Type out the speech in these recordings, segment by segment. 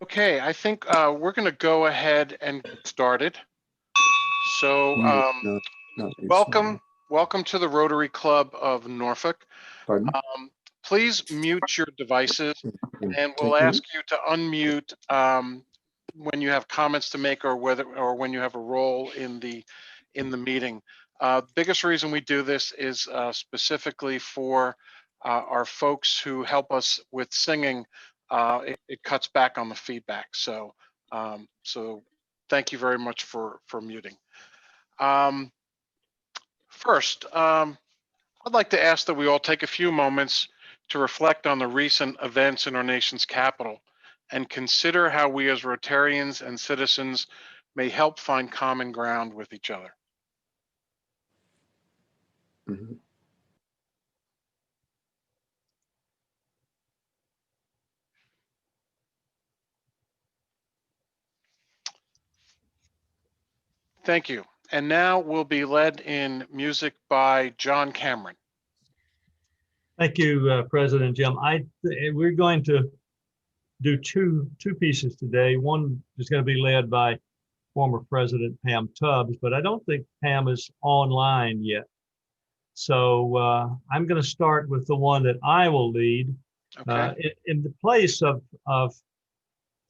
Okay, I think we're going to go ahead and get started. So welcome to the Rotary Club of Norfolk. Pardon? Please mute your devices, and we'll ask you to unmute when you have comments to make or when you have a role in the meeting. Biggest reason we do this is specifically for our folks who help us with singing. It cuts back on the feedback. So thank you very much for muting. First, I'd like to ask that we all take a few moments to reflect on the recent events in our nation's capital and consider how we as Rotarians and citizens may help find common ground with each other. Mm-hmm. Thank you. And now we'll be led in music by John Cameron. Thank you, President Jim. We're going to do two pieces today. One is going to be led by former President Pam Tubbs, but I don't think Pam is online yet. So I'm going to start with the one that I will lead. Okay. In the place of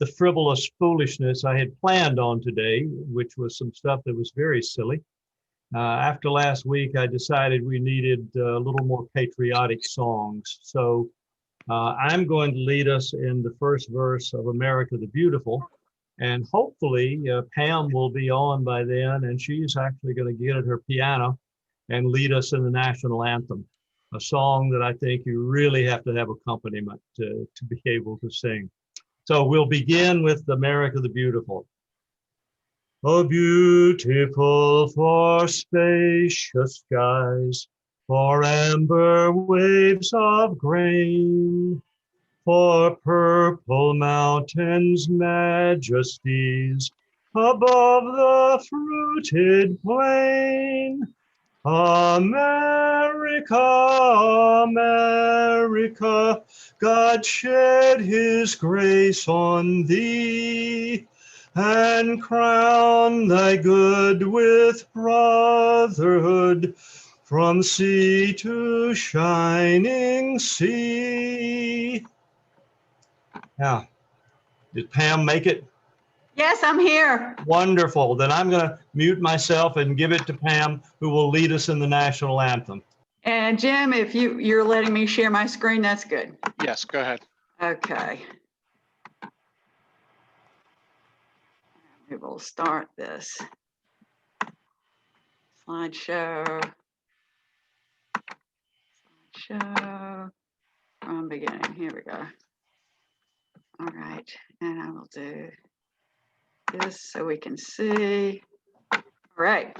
the frivolous foolishness I had planned on today, which was some stuff that was very silly. After last week, I decided we needed a little more patriotic songs. So I'm going to lead us in the first verse of America the Beautiful. And hopefully Pam will be on by then, and she's actually going to get at her piano and lead us in the national anthem, a song that I think you really have to have accompaniment to be able to sing. So we'll begin with America the Beautiful. Oh, beautiful for spacious skies, for amber waves of grain, for purple mountains' majesties above the fruited plain. America, America, God shed his grace on thee, and crown thy good with brotherhood from sea to shining sea. Now, did Pam make it? Yes, I'm here. Wonderful. Then I'm going to mute myself and give it to Pam, who will lead us in the national anthem. And Jim, if you're letting me share my screen, that's good. Yes, go ahead. Okay. We will start this slideshow from beginning. Here we go. All right, and I will do this so we can see. All right.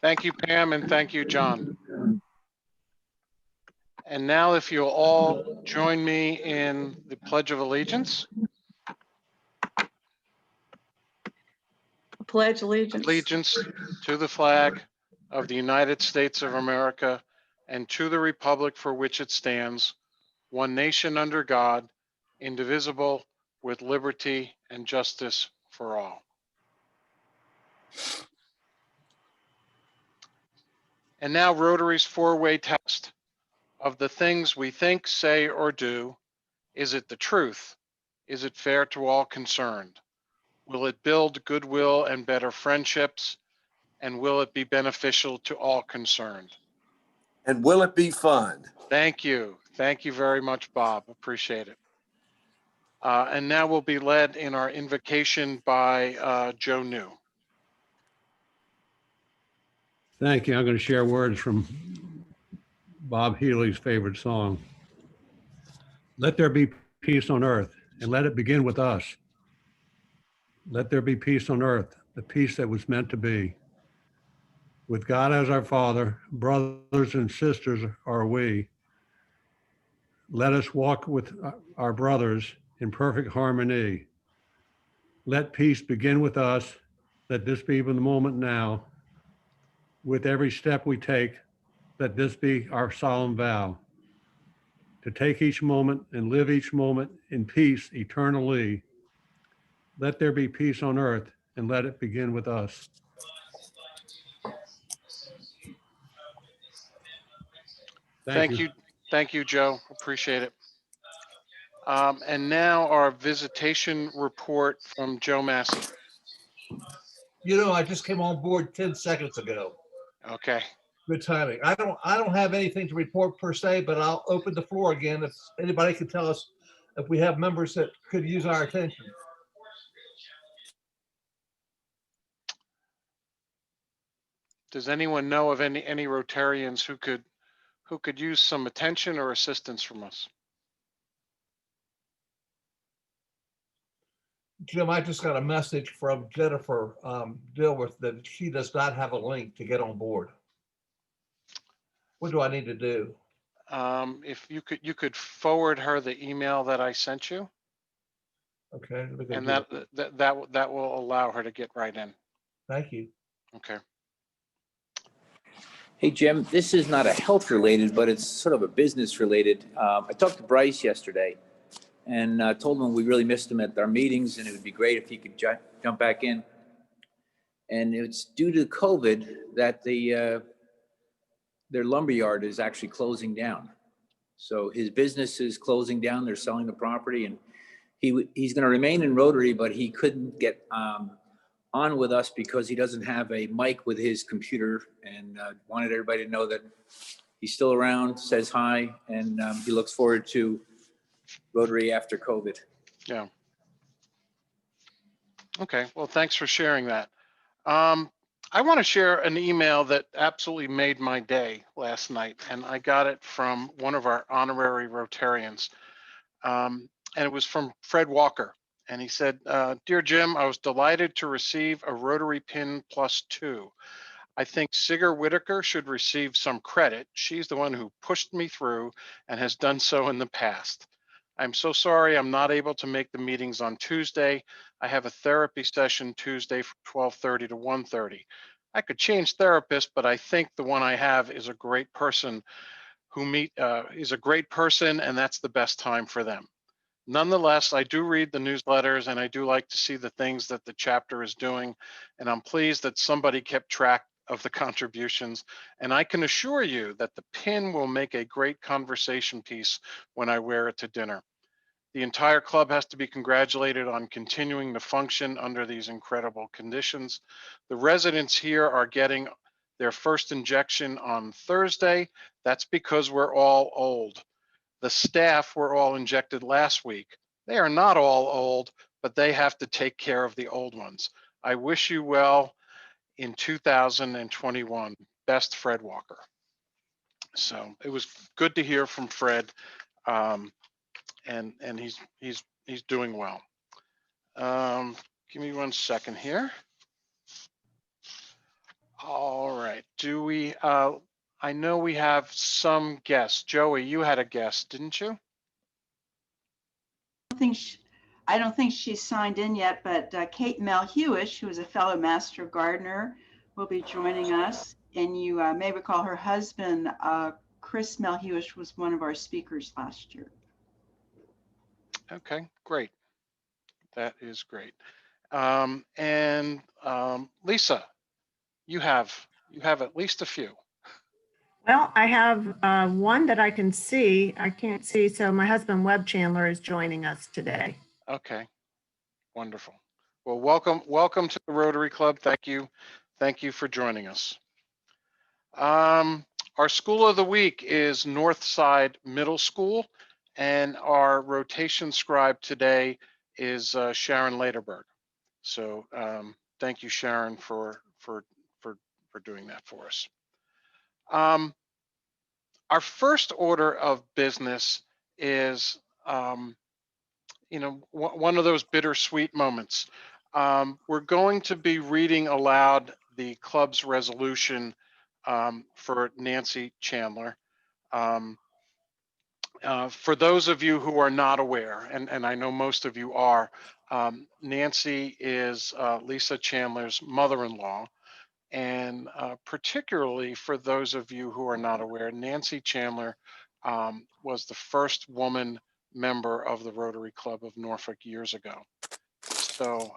Thank you, Pam, and thank you, John. And now if you'll all join me in the Pledge of Allegiance. Pledge allegiance. Allegiance to the flag of the United States of America and to the republic for which it stands, one nation under God, indivisible, with liberty and justice for all. And now Rotary's four-way test. Of the things we think, say, or do, is it the truth? Is it fair to all concerned? Will it build goodwill and better friendships? And will it be beneficial to all concerned? And will it be fun? Thank you. Thank you very much, Bob. Appreciate it. And now we'll be led in our invocation by Joe New. Thank you. I'm going to share words from Bob Healy's favorite song. Let there be peace on earth, and let it begin with us. Let there be peace on earth, the peace that was meant to be. With God as our Father, brothers and sisters are we. Let us walk with our brothers in perfect harmony. Let peace begin with us. Let this be the moment now. With every step we take, let this be our solemn vow. To take each moment and live each moment in peace eternally. Let there be peace on earth, and let it begin with us. Thank you. Thank you, Joe. Appreciate it. And now our visitation report from Joe Massey. You know, I just came on board 10 seconds ago. Okay. Good timing. I don't have anything to report per se, but I'll open the floor again if anybody can tell us if we have members that could use our attention. Does anyone know of any Rotarians who could use some attention or assistance from us? Jim, I just got a message from Jennifer Dilworth that she does not have a link to get on board. What do I need to do? If you could forward her the email that I sent you, Okay. let me go and do it. that will allow her to get right in. Thank you. Okay. Hey, Jim, this is not a health related, but it's sort of a business related. I talked to Bryce yesterday and told him we really missed him at our meetings and it would be great if he could jump back in. And it's due to COVID that their lumberyard is actually closing down. So his business is closing down. They're selling the property and he's going to remain in Rotary, but he couldn't get on with us because he doesn't have a mic with his computer, and wanted everybody to know that he's still around, says hi, and he looks forward to Rotary after COVID. Yeah. Okay. Well, thanks for sharing that. I want to share an email that absolutely made my day last night, and I got it from one of our honorary Rotarians. And it was from Fred Walker. And he said, Dear Jim, I was delighted to receive a Rotary Pin +2. I think Sigger Whitaker should receive some credit. She's the one who pushed me through and has done so in the past. I'm so sorry I'm not able to make the meetings on Tuesday. I have a therapy session Tuesday from 12:30 to 1:30. I could change therapist, but I think the one I have is a great person is a great person, and that's the best time for them. Nonetheless, I do read the newsletters and I do like to see the things that the chapter is doing. And I'm pleased that somebody kept track of the contributions. And I can assure you that the pin will make a great conversation piece when I wear it to dinner. The entire club has to be congratulated on continuing to function under these incredible conditions. The residents here are getting their first injection on Thursday. That's because we're all old. The staff were all injected last week. They are not all old, but they have to take care of the old ones. I wish you well in 2021. Best, Fred Walker. So it was good to hear from Fred, and he's doing well. Give me 1 second here. All right. I know we have some guests. Joey, you had a guest, didn't you? I don't think she's signed in yet, but Kate Malhewish, who is a fellow Master Gardener, will be joining us. And you may recall her husband, Chris Malhewish, was one of our speakers last year. Okay, great. That is great. Lisa, you have at least a few. Well, I have one that I can see. I can't see, so my husband, Webb Chandler, is joining us today. Okay, wonderful. Well, welcome to the Rotary Club. Thank you for joining us. Our school of the week is Northside Middle School, and our rotation scribe today is Sharon Lederberg. So thank you, Sharon, for doing that for us. Our first order of business is, one of those bittersweet moments. We're going to be reading aloud the club's resolution for Nancy Chandler. For those of you who are not aware, and I know most of you are, Nancy is Lisa Chandler's mother-in-law. And particularly for those of you who are not aware, Nancy Chandler was the first woman member of the Rotary Club of Norfolk years ago. So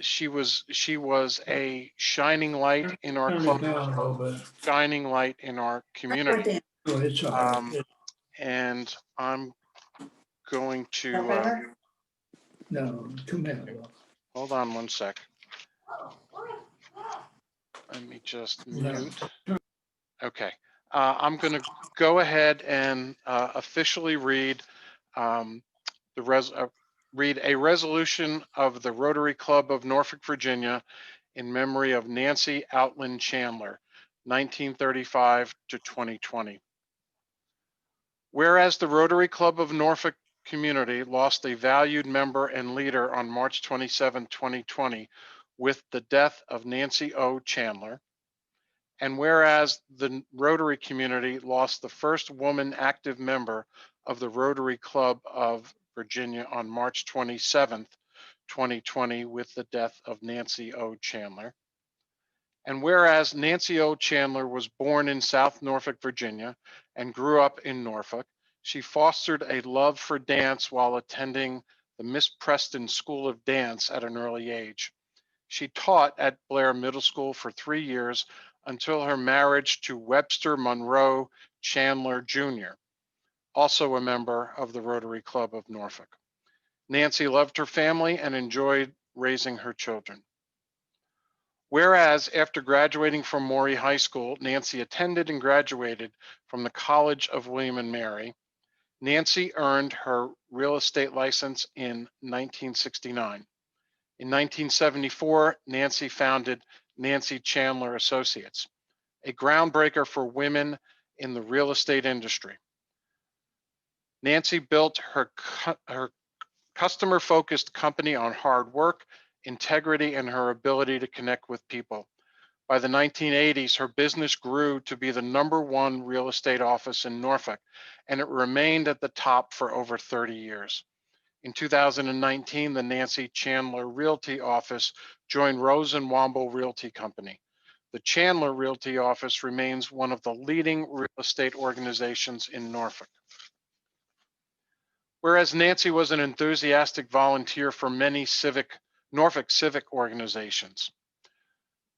she was a shining light in our club, shining light in our community. And I'm going to hold on one sec. Let me just mute. Okay, I'm going to go ahead and officially read read a resolution of the Rotary Club of Norfolk, Virginia, in memory of Nancy Outland Chandler, 1935 to 2020. Whereas the Rotary Club of Norfolk community lost a valued member and leader on March 27, 2020, with the death of Nancy O. Chandler. And whereas the Rotary community lost the first woman active member of the Rotary Club of Virginia on March 27th, 2020, with the death of Nancy O. Chandler. And whereas Nancy O. Chandler was born in South Norfolk, Virginia, and grew up in Norfolk, she fostered a love for dance while attending the Miss Preston School of Dance at an early age. She taught at Blair Middle School for 3 years until her marriage to Webster Monroe Chandler Jr., also a member of the Rotary Club of Norfolk. Nancy loved her family and enjoyed raising her children. Whereas after graduating from Maury High School, Nancy attended and graduated from the College of William and Mary. Nancy earned her real estate license in 1969. In 1974, Nancy founded Nancy Chandler Associates, a groundbreaker for women in the real estate industry. Nancy built her customer-focused company on hard work, integrity, and her ability to connect with people. By the 1980s, her business grew to be the #1 real estate office in Norfolk, and it remained at the top for over 30 years. In 2019, the Nancy Chandler Realty Office joined Rose and Womble Realty Company. The Chandler Realty Office remains one of the leading real estate organizations in Norfolk. Whereas Nancy was an enthusiastic volunteer for many Norfolk civic organizations.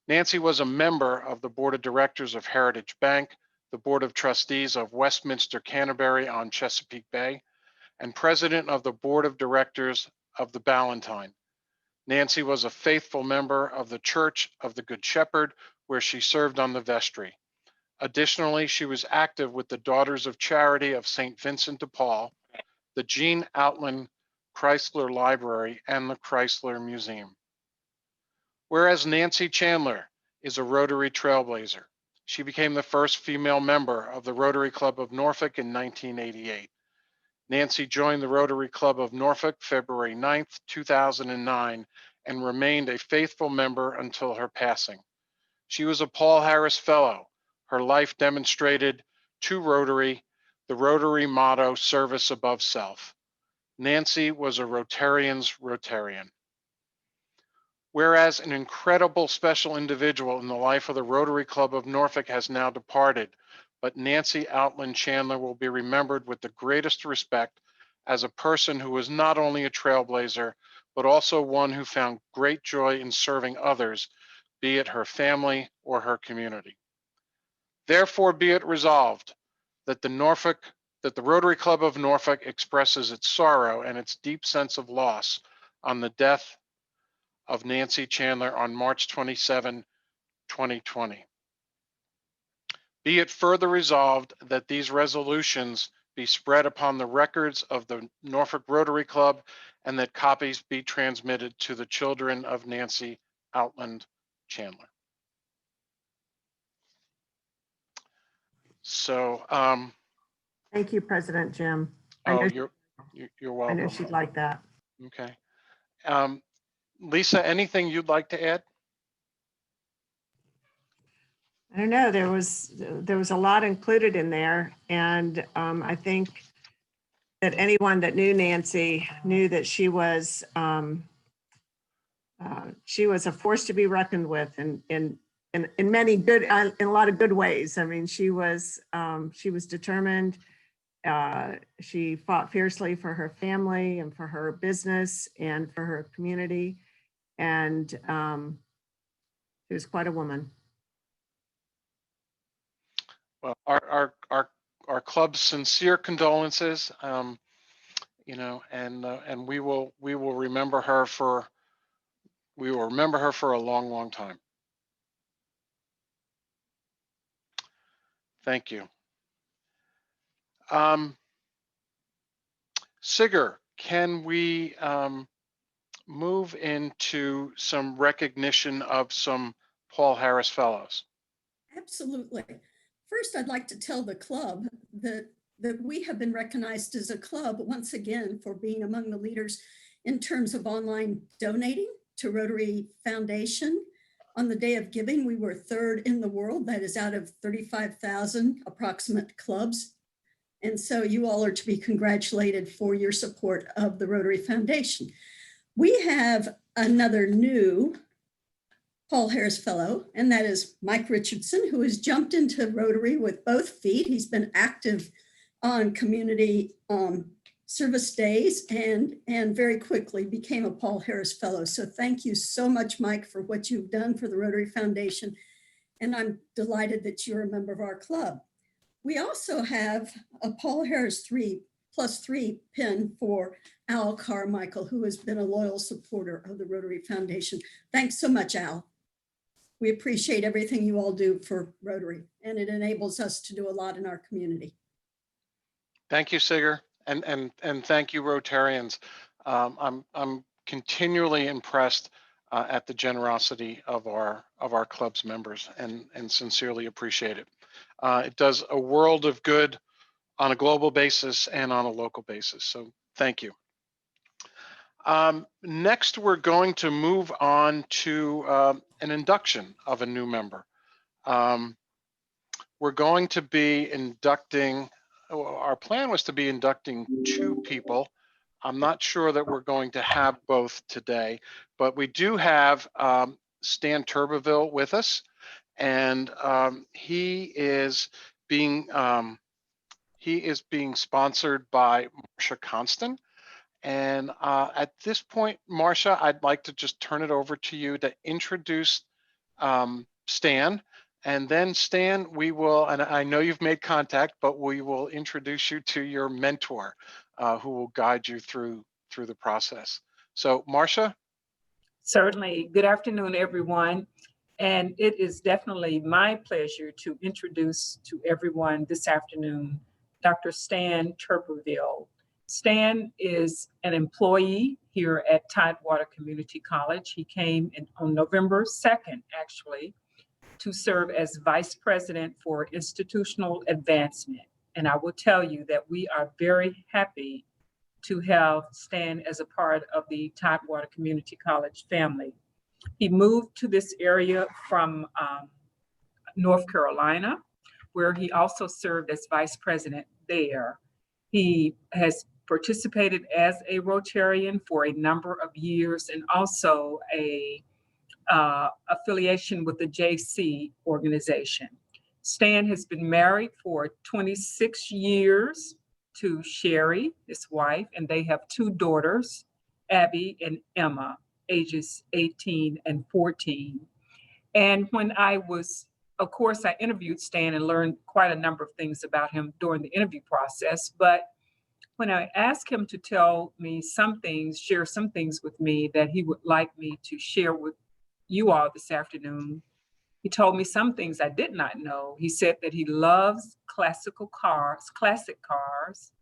Nancy was a member of the Board of Directors of Heritage Bank, the Board of Trustees of Westminster Canterbury on Chesapeake Bay, and president of the Board of Directors of the Ballantine. Nancy was a faithful member of the Church of the Good Shepherd, where she served on the vestry. Additionally, she was active with the Daughters of Charity of St. Vincent de Paul, the Jean Outland Chrysler Library, and the Chrysler Museum. Whereas Nancy Chandler is a Rotary trailblazer, she became the first female member of the Rotary Club of Norfolk in 1988. Nancy joined the Rotary Club of Norfolk February 9th, 2009, and remained a faithful member until her passing. She was a Paul Harris Fellow. her life demonstrated to Rotary the Rotary motto, service above self. Nancy was a Rotarian's Rotarian. Whereas an incredible special individual in the life of the Rotary Club of Norfolk has now departed, but Nancy Outland Chandler will be remembered with the greatest respect as a person who was not only a trailblazer, but also one who found great joy in serving others, be it her family or her community. Therefore, be it resolved that the Rotary Club of Norfolk expresses its sorrow and its deep sense of loss on the death of Nancy Chandler on March 27, 2020. Be it further resolved that these resolutions be spread upon the records of the Norfolk Rotary Club and that copies be transmitted to the children of Nancy Outland Chandler. So, Thank you, President Jim. I know, you're I welcome. know she'd like that. Okay. Lisa, anything you'd like to add? I don't know, there was a lot included in there, and I think that anyone that knew Nancy knew that she was a force to be reckoned with in many good, in a lot of good ways. I mean, she was determined. She fought fiercely for her family and for her business and for her community, and she was quite a woman. Well, our club's sincere condolences, you know, and we will remember her for a long, long time. Thank you. Sigur, can we move into some recognition of some Paul Harris Fellows? Absolutely. First, I'd like to tell the club that we have been recognized as a club once again for being among the leaders in terms of online donating to Rotary Foundation. On the day of giving, we were third in the world. That is out of 35,000 approximate clubs. And so you all are to be congratulated for your support of the Rotary Foundation. We have another new Paul Harris Fellow, and that is Mike Richardson, who has jumped into Rotary with both feet. He's been active on community service days and very quickly became a Paul Harris Fellow. So thank you so much, Mike, for what you've done for the Rotary Foundation. And I'm delighted that you're a member of our club. We also have a Paul Harris 3+3 pin for Al Carmichael, who has been a loyal supporter of the Rotary Foundation. Thanks so much, Al. We appreciate everything you all do for Rotary, and it enables us to do a lot in our community. Thank you, Sigur, and thank you, Rotarians. I'm continually impressed at the generosity of our club's members, and sincerely appreciate it. It does a world of good on a global basis and on a local basis. So thank you. Next, we're going to move on to an induction of a new member. We're going to be inducting, our plan was to be inducting 2 people. I'm not sure that we're going to have both today, but we do have Stan Turbeville with us, and he is being sponsored by Marsha Constant. And at this point, Marsha, I'd like to just turn it over to you to introduce Stan. And then Stan, we will, and I know you've made contact, but we will introduce you to your mentor who will guide you through the process. So Marsha? Certainly. Good afternoon, everyone. And it is definitely my pleasure to introduce to everyone this afternoon, Dr. Stan Turbeville. Stan is an employee here at Tidewater Community College. He came on November 2nd, actually, to serve as Vice President for Institutional Advancement. And I will tell you that we are very happy to have Stan as a part of the Tidewater Community College family. He moved to this area from North Carolina, where he also served as vice president there. He has participated as a Rotarian for a number of years and also a affiliation with the JC organization. Stan has been married for 26 years to Sherry, his wife, and they have two daughters, Abby and Emma, ages 18 and 14. And when of course, I interviewed Stan and learned quite a number of things about him during the interview process. But when I asked him to tell me some things, share some things with me that he would like me to share with you all this afternoon, he told me some things I did not know. He said that he loves classic cars.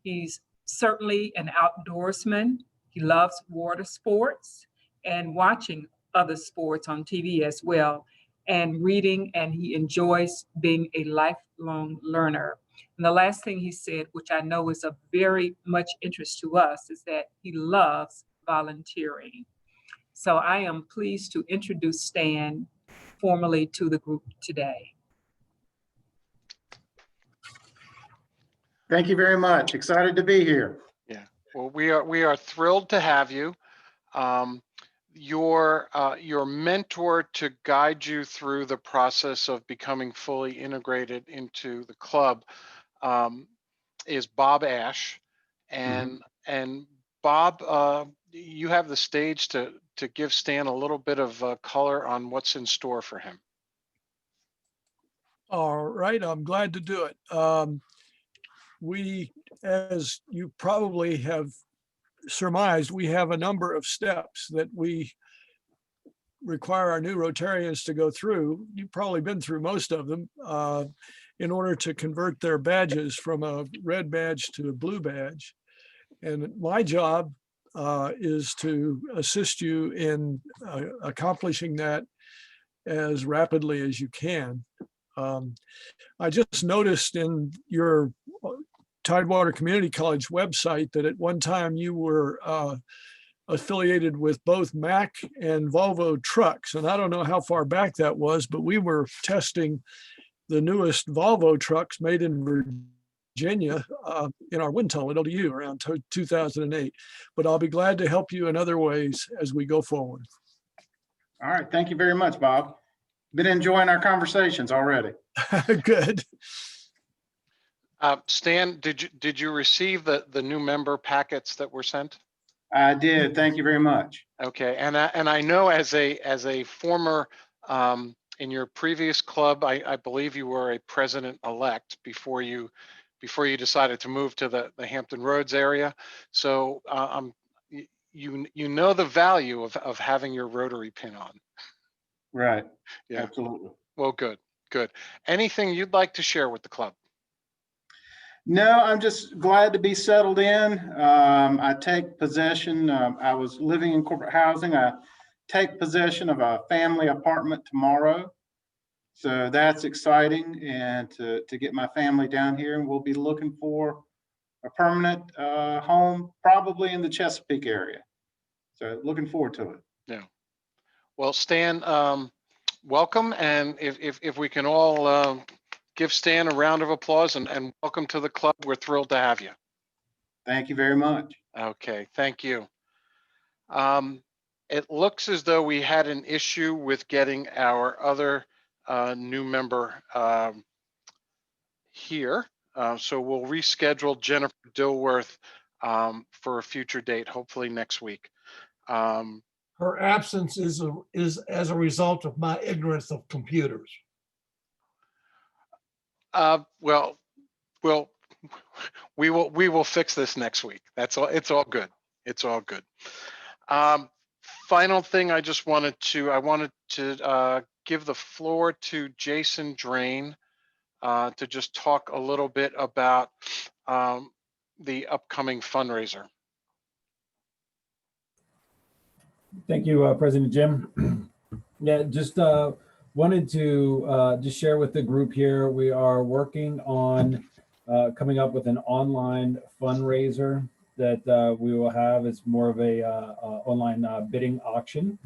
He's certainly an outdoorsman. He loves water sports and watching other sports on TV as well, and reading, and he enjoys being a lifelong learner. And the last thing he said, which I know is of very much interest to us, is that he loves volunteering. So I am pleased to introduce Stan formally to the group today. Thank you very much. Excited to be here. Yeah, well, we are thrilled to have you. Your mentor to guide you through the process of becoming fully integrated into the club is Bob Ash, and Bob, you have the stage to give Stan a little bit of color on what's in store for him. All right, I'm glad to do it. We, as you probably have surmised, we have a number of steps that we require our new Rotarians to go through. You've probably been through most of them in order to convert their badges from a red badge to a blue badge. And my job is to assist you in accomplishing that as rapidly as you can. I just noticed in your Tidewater Community College website that at one time you were affiliated with both Mack and Volvo trucks. And I don't know how far back that was, but we were testing the newest Volvo trucks made in Virginia in our wind tunnel at ODU around 2008. But I'll be glad to help you in other ways as we go forward. All right. Thank you very much, Bob. Been enjoying our conversations already. Good. Stan, did you receive the new member packets that were sent? I did. Thank you very much. Okay, and I know as a former in your previous club, I believe you were a president-elect before you decided to move to the Hampton Roads area. So you know the value of having your Rotary pin on. Right. Yeah. Absolutely. Well, good. Anything you'd like to share with the club? No, I'm just glad to be settled in. I take possession. I was living in corporate housing. I take possession of a family apartment tomorrow. So that's exciting, and to get my family down here, and we'll be looking for a permanent home, probably in the Chesapeake area. So looking forward to it. Yeah. Well, Stan, welcome, and if we can all give Stan a round of applause and welcome to the club. We're thrilled to have you. Thank you very much. Okay, thank you. It looks as though we had an issue with getting our other new member here. So we'll reschedule Jennifer Dilworth for a future date, hopefully next week. Her absence is as a result of my ignorance of computers. Well, we will fix this next week. That's all. It's all good. It's all good. Final thing, I wanted to give the floor to Jason Drain to just talk a little bit about the upcoming fundraiser. Thank you, President Jim. Yeah, just wanted to just share with the group here, we are working on coming up with an online fundraiser that we will have. It's more of a online bidding auction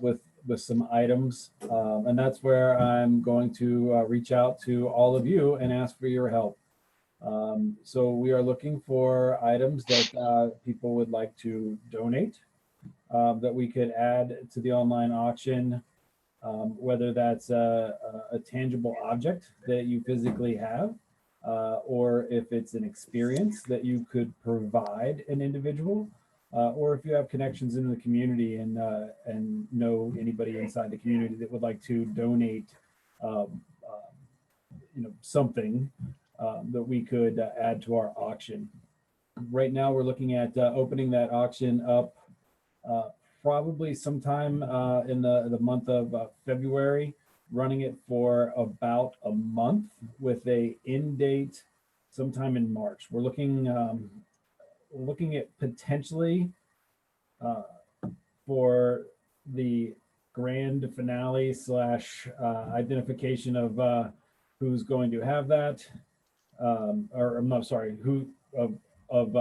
with with some items. And that's where I'm going to reach out to all of you and ask for your help. So we are looking for items that people would like to donate, that we could add to the online auction, whether that's a tangible object that you physically have, or if it's an experience that you could provide an individual, or if you have connections in the community and know anybody inside the community that would like to donate, something that we could add to our auction. Right now, we're looking at opening that auction up probably sometime in the month of February, running it for about a month with a end date sometime in March. We're looking at potentially for the grand finale slash identification of who's going to have that, or I'm not sorry, who of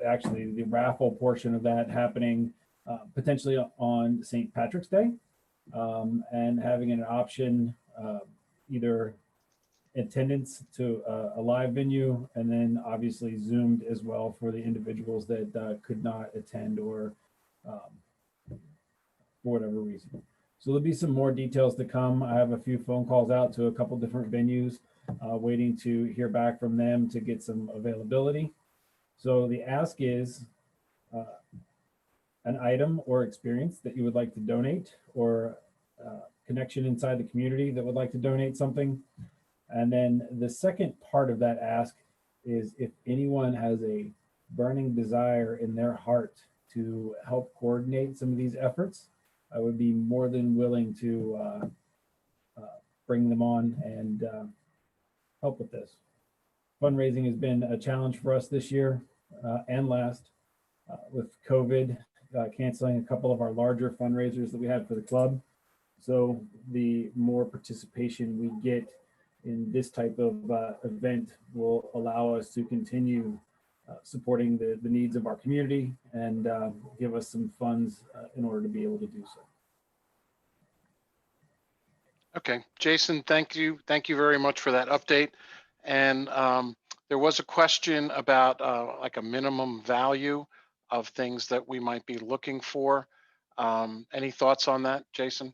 actually the raffle portion of that happening potentially on St. Patrick's Day, and having an option either attendance to a live venue, and then obviously Zoomed as well for the individuals that could not attend or for whatever reason. So there'll be some more details to come. I have a few phone calls out to a couple different venues, waiting to hear back from them to get some availability. So the ask is an item or experience that you would like to donate, or connection inside the community that would like to donate something. And then the second part of that ask is if anyone has a burning desire in their heart to help coordinate some of these efforts, I would be more than willing to bring them on and help with this. Fundraising has been a challenge for us this year and last, with COVID canceling a couple of our larger fundraisers that we had for the club. So the more participation we get in this type of event will allow us to continue supporting the needs of our community and give us some funds in order to be able to do so. Okay, Jason, thank you. Thank you very much for that update. And there was a question about like a minimum value of things that we might be looking for. Any thoughts on that, Jason?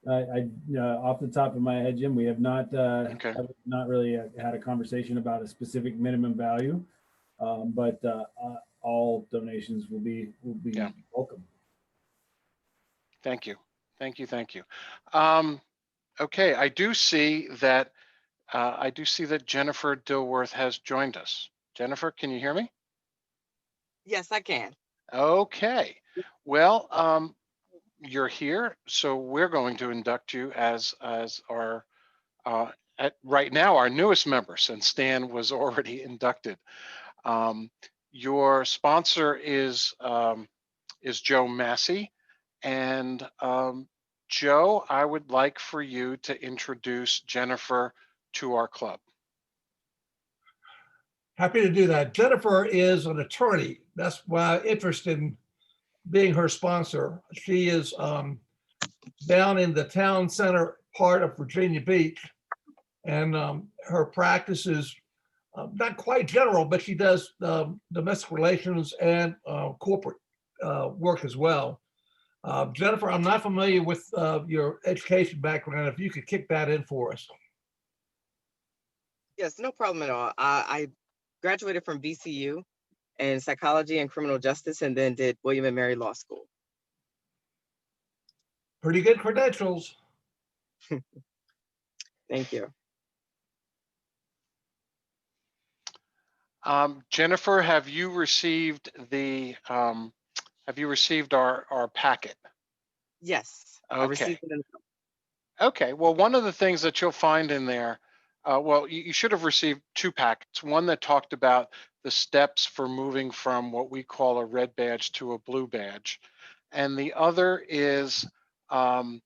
I off the top of my head, Jim, we have not Okay. not really had a conversation about a specific minimum value, but all donations will be welcome. Thank you. Thank you. Thank you. Okay, I do see that Jennifer Dilworth has joined us. Jennifer, can you hear me? Yes, I can. Okay. Well, you're here, so we're going to induct you as our right now our newest member, since Stan was already inducted. Your sponsor is Joe Massey, and Joe, I would like for you to introduce Jennifer to our club. Happy to do that. Jennifer is an attorney. That's why I'm interested in being her sponsor. She is down in the town center part of Virginia Beach, and her practice is not quite general, but she does domestic relations and corporate work as well. Jennifer, I'm not familiar with your education background. If you could kick that in for us. Yes, no problem at all. I graduated from VCU in psychology and criminal justice, and then did William and Mary Law School. Pretty good credentials. Thank you. Jennifer, have you received our packet? Yes, I Okay. received it in Okay. Well, one of the things that you'll find in there, well, you should have received two packets. One that talked about the steps for moving from what we call a red badge to a blue badge, and the other is a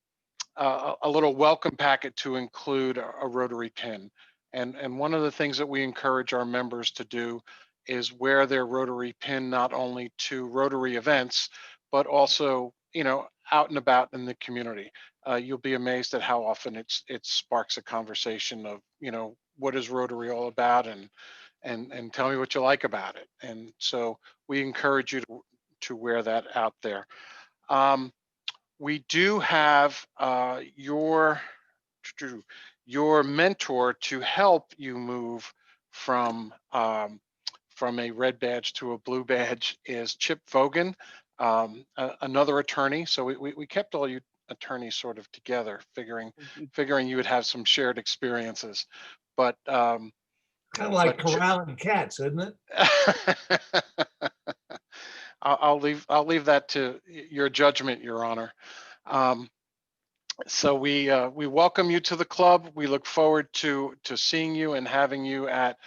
little welcome packet to include a rotary pin. And one of the things that we encourage our members to do is wear their rotary pin not only to Rotary events, but also, out and about in the community. you'll be amazed at how often it sparks a conversation of, what is Rotary all about, and tell me what you like about it. And so we encourage you to wear that out there. We do have your mentor to help you move from a red badge to a blue badge is Chip Vogan, another attorney. So we kept all you attorneys sort of together, figuring you would have some shared experiences. But Kind of like corralling cats, isn't it? I'll leave that to your judgment, Your Honor. So we welcome you to the club. We look forward to seeing you and having you at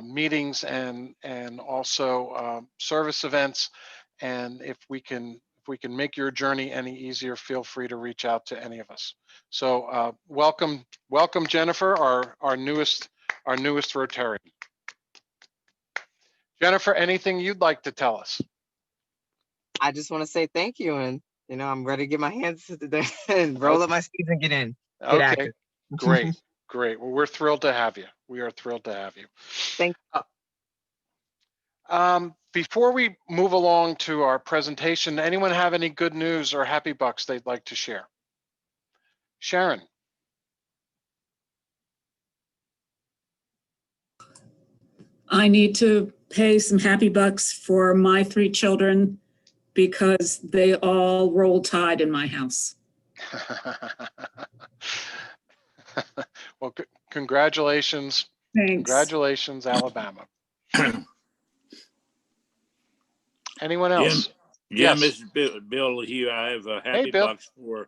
meetings and also service events. And if we can make your journey any easier, feel free to reach out to any of us. So welcome Jennifer, our newest Rotarian. Jennifer, anything you'd like to tell us? I just want to say thank you, and I'm ready to get my hands to the and roll up my sleeves and get in. Get Okay, active. great. Well, we're thrilled to have you. We are thrilled to have you. Thank Before we move along to our presentation, anyone have any good news or happy bucks they'd like to share? Sharon. I need to pay some happy bucks for my 3 children because they all roll tide in my house. Well, congratulations. Thanks. Congratulations, Alabama. Anyone else? Jim, Yes. this is Bill here. I have a happy Bill. bucks for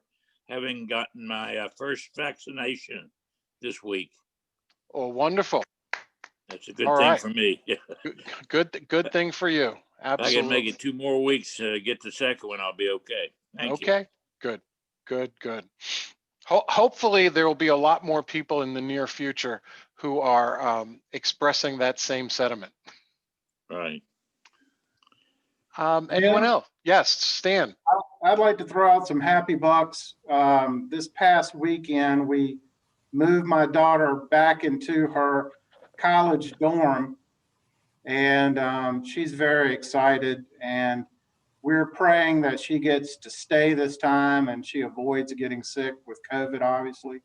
having gotten my first vaccination this week. Oh, wonderful. That's a good All thing right. for me. Good thing for you. Absolutely. I can make it 2 more weeks to get the second one. I'll be okay. Thank you. Okay, good. Hopefully there will be a lot more people in the near future who are expressing that same sentiment. Right. Anyone else? Yes, Stan. I'd like to throw out some happy bucks. This past weekend, we moved my daughter back into her college dorm, and she's very excited. And we're praying that she gets to stay this time and she avoids getting sick with COVID, obviously.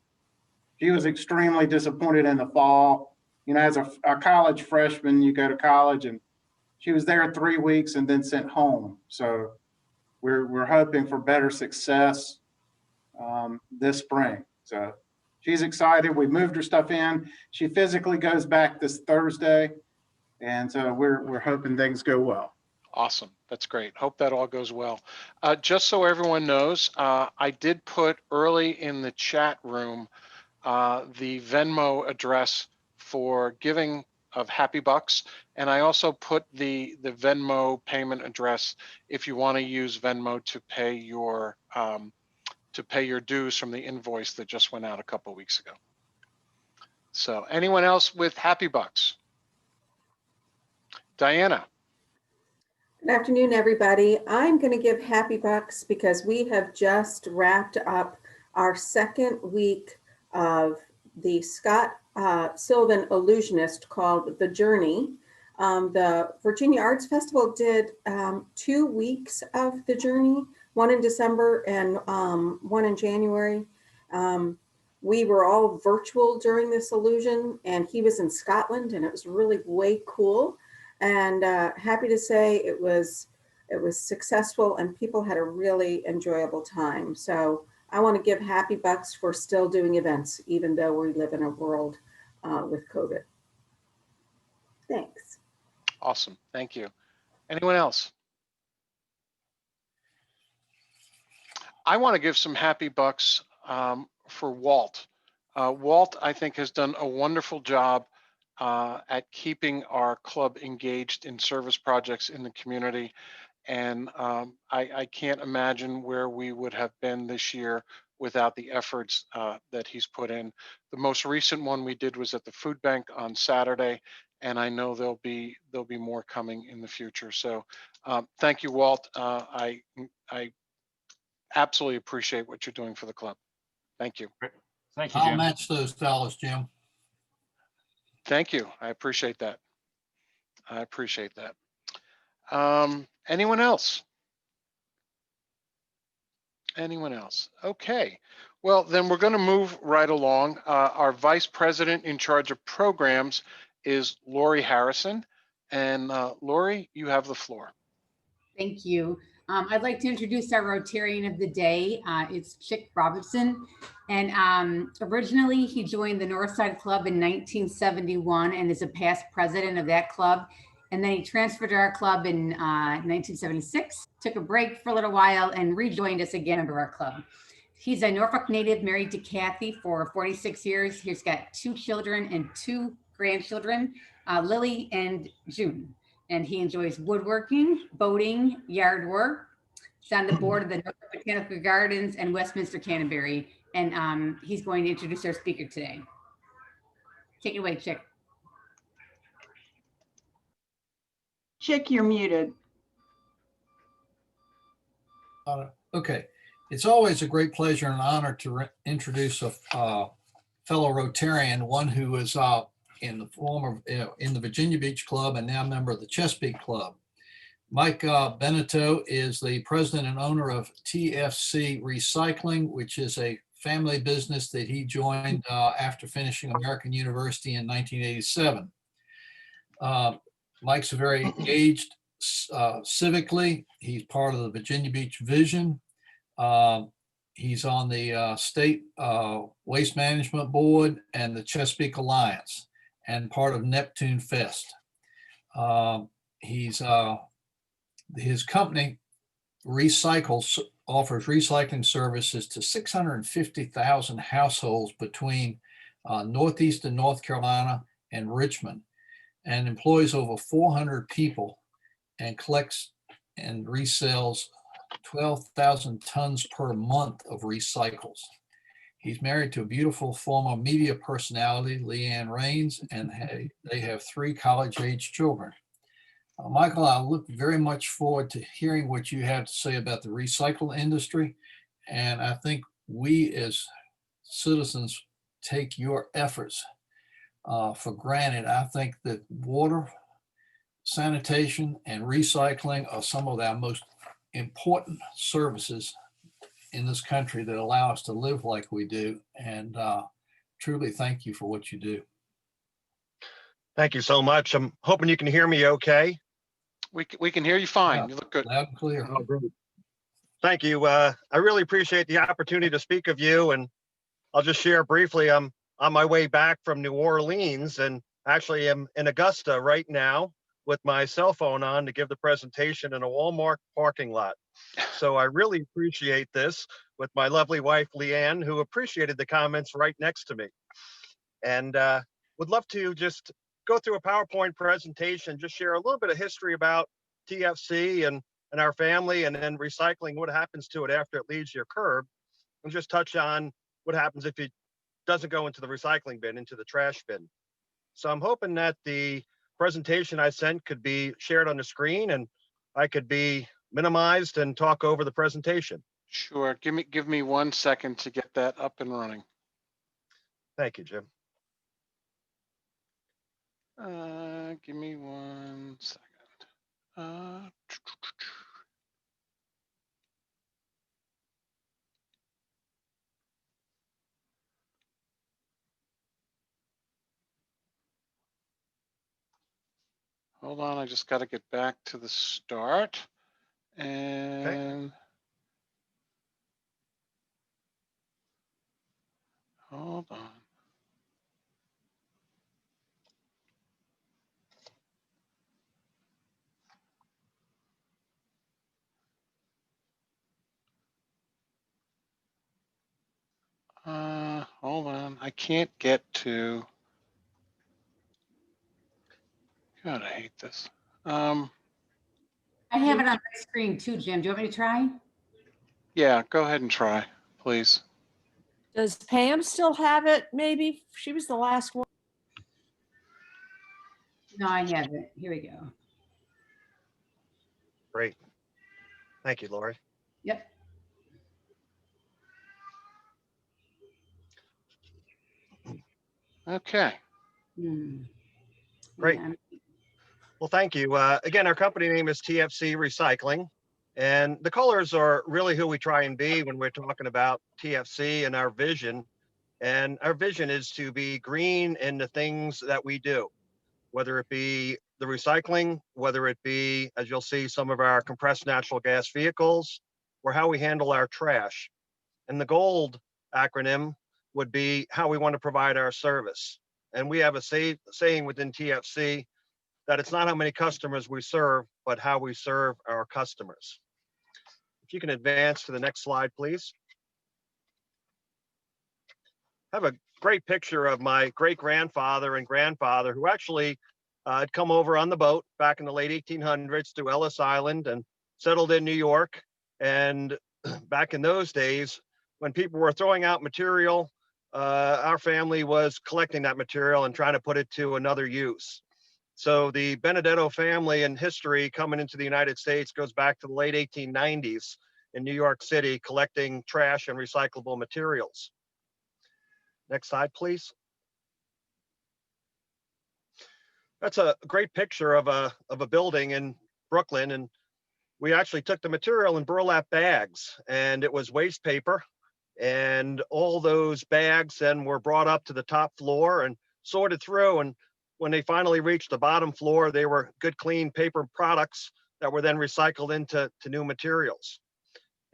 She was extremely disappointed in the fall. As a college freshman, you go to college, and she was there 3 weeks and then sent home. So we're hoping for better success this spring. So she's excited. We moved her stuff in. She physically goes back this Thursday. And so we're hoping things go well. Awesome. That's great. Hope that all goes well. Just so everyone knows, I did put early in the chat room the Venmo address for giving of happy bucks. And I also put the Venmo payment address if you want to use Venmo to pay your dues from the invoice that just went out a couple weeks ago. So anyone else with happy bucks? Diana. Good afternoon, everybody. I'm going to give happy bucks because we have just wrapped up our second week of the Scott Sylvan Illusionist called The Journey. The Virginia Arts Festival did 2 weeks of The Journey, one in December and one in January. We were all virtual during this illusion, and he was in Scotland, and it was really way cool. And happy to say it was successful and people had a really enjoyable time. So I want to give happy bucks for still doing events, even though we live in a world with COVID. Thanks. Awesome. Thank you. Anyone else? I want to give some happy bucks for Walt. Walt, I think, has done a wonderful job at keeping our club engaged in service projects in the community. And I can't imagine where we would have been this year without the efforts that he's put in. The most recent one we did was at the food bank on Saturday, and I know there'll be more coming in the future. So thank you, Walt. I absolutely appreciate what you're doing for the club. Thank you. Thank you, I'll Jim. match those dollars, Jim. Thank you. I appreciate that. I appreciate that. Anyone else? Anyone else? Okay. Well, then we're going to move right along. Our Vice President in charge of programs is Lori Harrison. And Lori, you have the floor. Thank you. I'd like to introduce our Rotarian of the day. It's Chick Robertson. And originally he joined the Northside Club in 1971 and is a past president of that club. And then he transferred to our club in 1976, took a break for a little while and rejoined us again under our club. He's a Norfolk native, married to Kathy for 46 years. He's got 2 children and 2 grandchildren, Lily and June. And he enjoys woodworking, boating, yard work. He's on the board of the Norfolk Botanical Gardens and Westminster Canterbury. And he's going to introduce our speaker today. Take it away, Chick. Chick, you're muted. Okay. It's always a great pleasure and honor to introduce a fellow Rotarian, one who is in the former in the Virginia Beach Club and now a member of the Chesapeake Club. Mike Beneteau is the president and owner of TFC Recycling, which is a family business that he joined after finishing American University in 1987. Mike's a very engaged civically. He's part of the Virginia Beach Vision. He's on the State Waste Management Board and the Chesapeake Alliance and part of Neptune Fest. His company offers recycling services to 650,000 households between Northeastern North Carolina and Richmond, and employs over 400 people and collects and resells 12,000 tons per month of recycles. He's married to a beautiful former media personality, Leanne Rains, and they have 3 college-age children. Michael, I look very much forward to hearing what you have to say about the recycle industry. And I think we as citizens take your efforts for granted. I think that water, sanitation, and recycling are some of our most important services in this country that allow us to live like we do. And truly thank you for what you do. Thank you so much. I'm hoping you can hear me okay. We can hear you fine. Yeah, you look good. Loud and clear. Oh, great. Thank you. I really appreciate the opportunity to speak of you. And I'll just share briefly, I'm on my way back from New Orleans and actually am in Augusta right now with my cell phone on to give the presentation in a Walmart parking lot. So I really appreciate this with my lovely wife, Leanne, who appreciated the comments right next to me. And would love to just go through a PowerPoint presentation, just share a little bit of history about TFC and our family, and then recycling, what happens to it after it leaves your curb, and just touch on what happens if it doesn't go into the recycling bin, into the trash bin. So I'm hoping that the presentation I sent could be shared on the screen and I could be minimized and talk over the presentation. Sure. Give me 1 second to get that up and running. Thank you, Jim. Give me 1 second. Hold on, I just got to get back to the start. And hold on. Hold on, I can't get to. God, I hate this. I have it on my screen too, Jim. Do you want me to try? Yeah, go ahead and try, please. Does Pam still have it? Maybe she was the last one. No, I have it. Here we go. Great. Thank you, Lori. Yep. Okay. Great. Yeah. Well, thank you. Again, our company name is TFC Recycling, and the colors are really who we try and be when we're talking about TFC and our vision. And our vision is to be green in the things that we do, whether it be the recycling, whether it be, as you'll see, some of our compressed natural gas vehicles, or how we handle our trash. And the GOLD acronym would be how we want to provide our service. And we have a saying within TFC that it's not how many customers we serve, but how we serve our customers. If you can advance to the next slide, please. I have a great picture of my great-grandfather and grandfather who actually had come over on the boat back in the late 1800s to Ellis Island and settled in New York. And back in those days, when people were throwing out material, our family was collecting that material and trying to put it to another use. So the Benedetto family in history coming into the United States goes back to the late 1890s in New York City, collecting trash and recyclable materials. Next slide, please. That's a great picture of a building in Brooklyn, and we actually took the material in burlap bags, and it was waste paper, and all those bags then were brought up to the top floor and sorted through, and when they finally reached the bottom floor, they were good, clean paper products that were then recycled into new materials.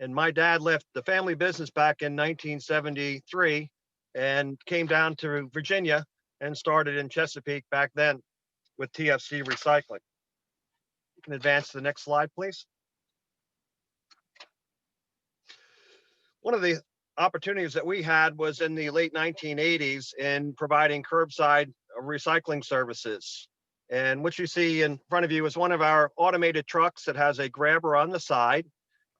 And my dad left the family business back in 1973 and came down to Virginia and started in Chesapeake back then with TFC Recycling. You can advance to the next slide, please. One of the opportunities that we had was in the late 1980s in providing curbside recycling services. And what you see in front of you is one of our automated trucks that has a grabber on the side.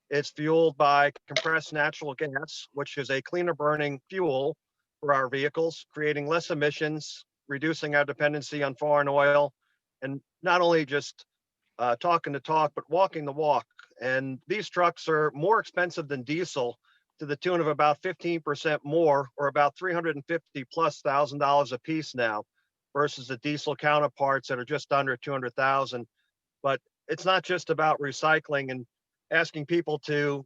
It's fueled by compressed natural gas, which is a cleaner burning fuel for our vehicles, creating less emissions, reducing our dependency on foreign oil, and not only just talking the talk, but walking the walk. And these trucks are more expensive than diesel to the tune of about 15% more, or about $350,000+ a piece now, versus the diesel counterparts that are just under 200,000. But it's not just about recycling and asking people to,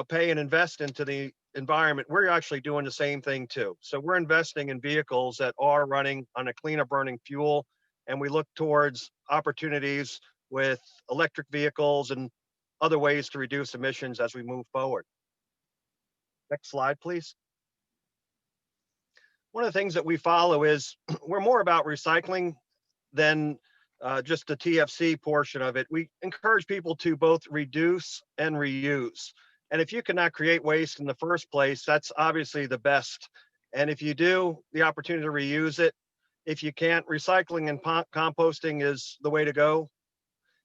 pay and invest into the environment. We're actually doing the same thing too. So we're investing in vehicles that are running on a cleaner burning fuel, and we look towards opportunities with electric vehicles and other ways to reduce emissions as we move forward. Next slide, please. One of the things that we follow is we're more about recycling than just the TFC portion of it. We encourage people to both reduce and reuse. And if you cannot create waste in the first place, that's obviously the best. And if you do, the opportunity to reuse it. If you can't, recycling and composting is the way to go.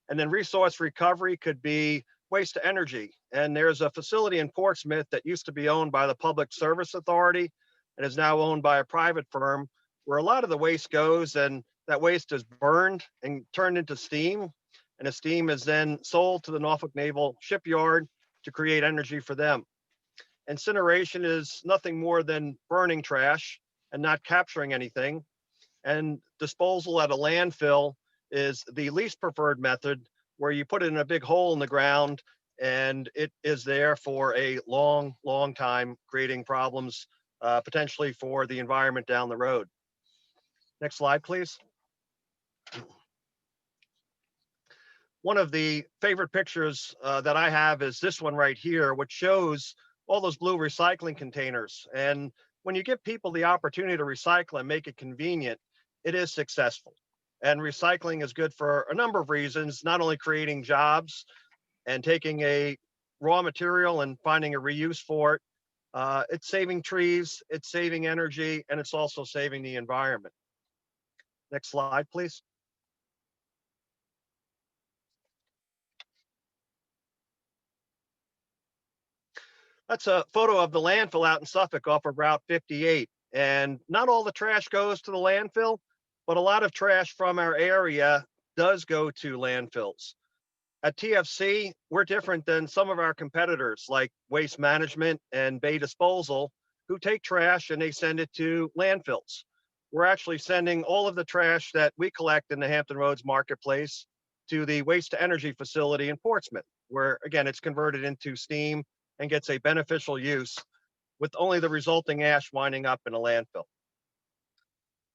And then resource recovery could be waste to energy. And there's a facility in Portsmouth that used to be owned by the Public Service Authority and is now owned by a private firm, where a lot of the waste goes, and that waste is burned and turned into steam. And the steam is then sold to the Norfolk Naval Shipyard to create energy for them. Incineration is nothing more than burning trash and not capturing anything. And disposal at a landfill is the least preferred method, where you put it in a big hole in the ground and it is there for a long, long time, creating problems potentially for the environment down the road. Next slide, please. One of the favorite pictures that I have is this one right here, which shows all those blue recycling containers. And when you give people the opportunity to recycle and make it convenient, it is successful. And recycling is good for a number of reasons, not only creating jobs and taking a raw material and finding a reuse for it. It's saving trees, it's saving energy, and it's also saving the environment. Next slide, please. That's a photo of the landfill out in Suffolk off of Route 58. And not all the trash goes to the landfill, but a lot of trash from our area does go to landfills. At TFC, we're different than some of our competitors like Waste Management and Bay Disposal, who take trash and they send it to landfills. we're actually sending all of the trash that we collect in the Hampton Roads Marketplace to the waste to energy facility in Portsmouth, where again, it's converted into steam and gets a beneficial use with only the resulting ash winding up in a landfill.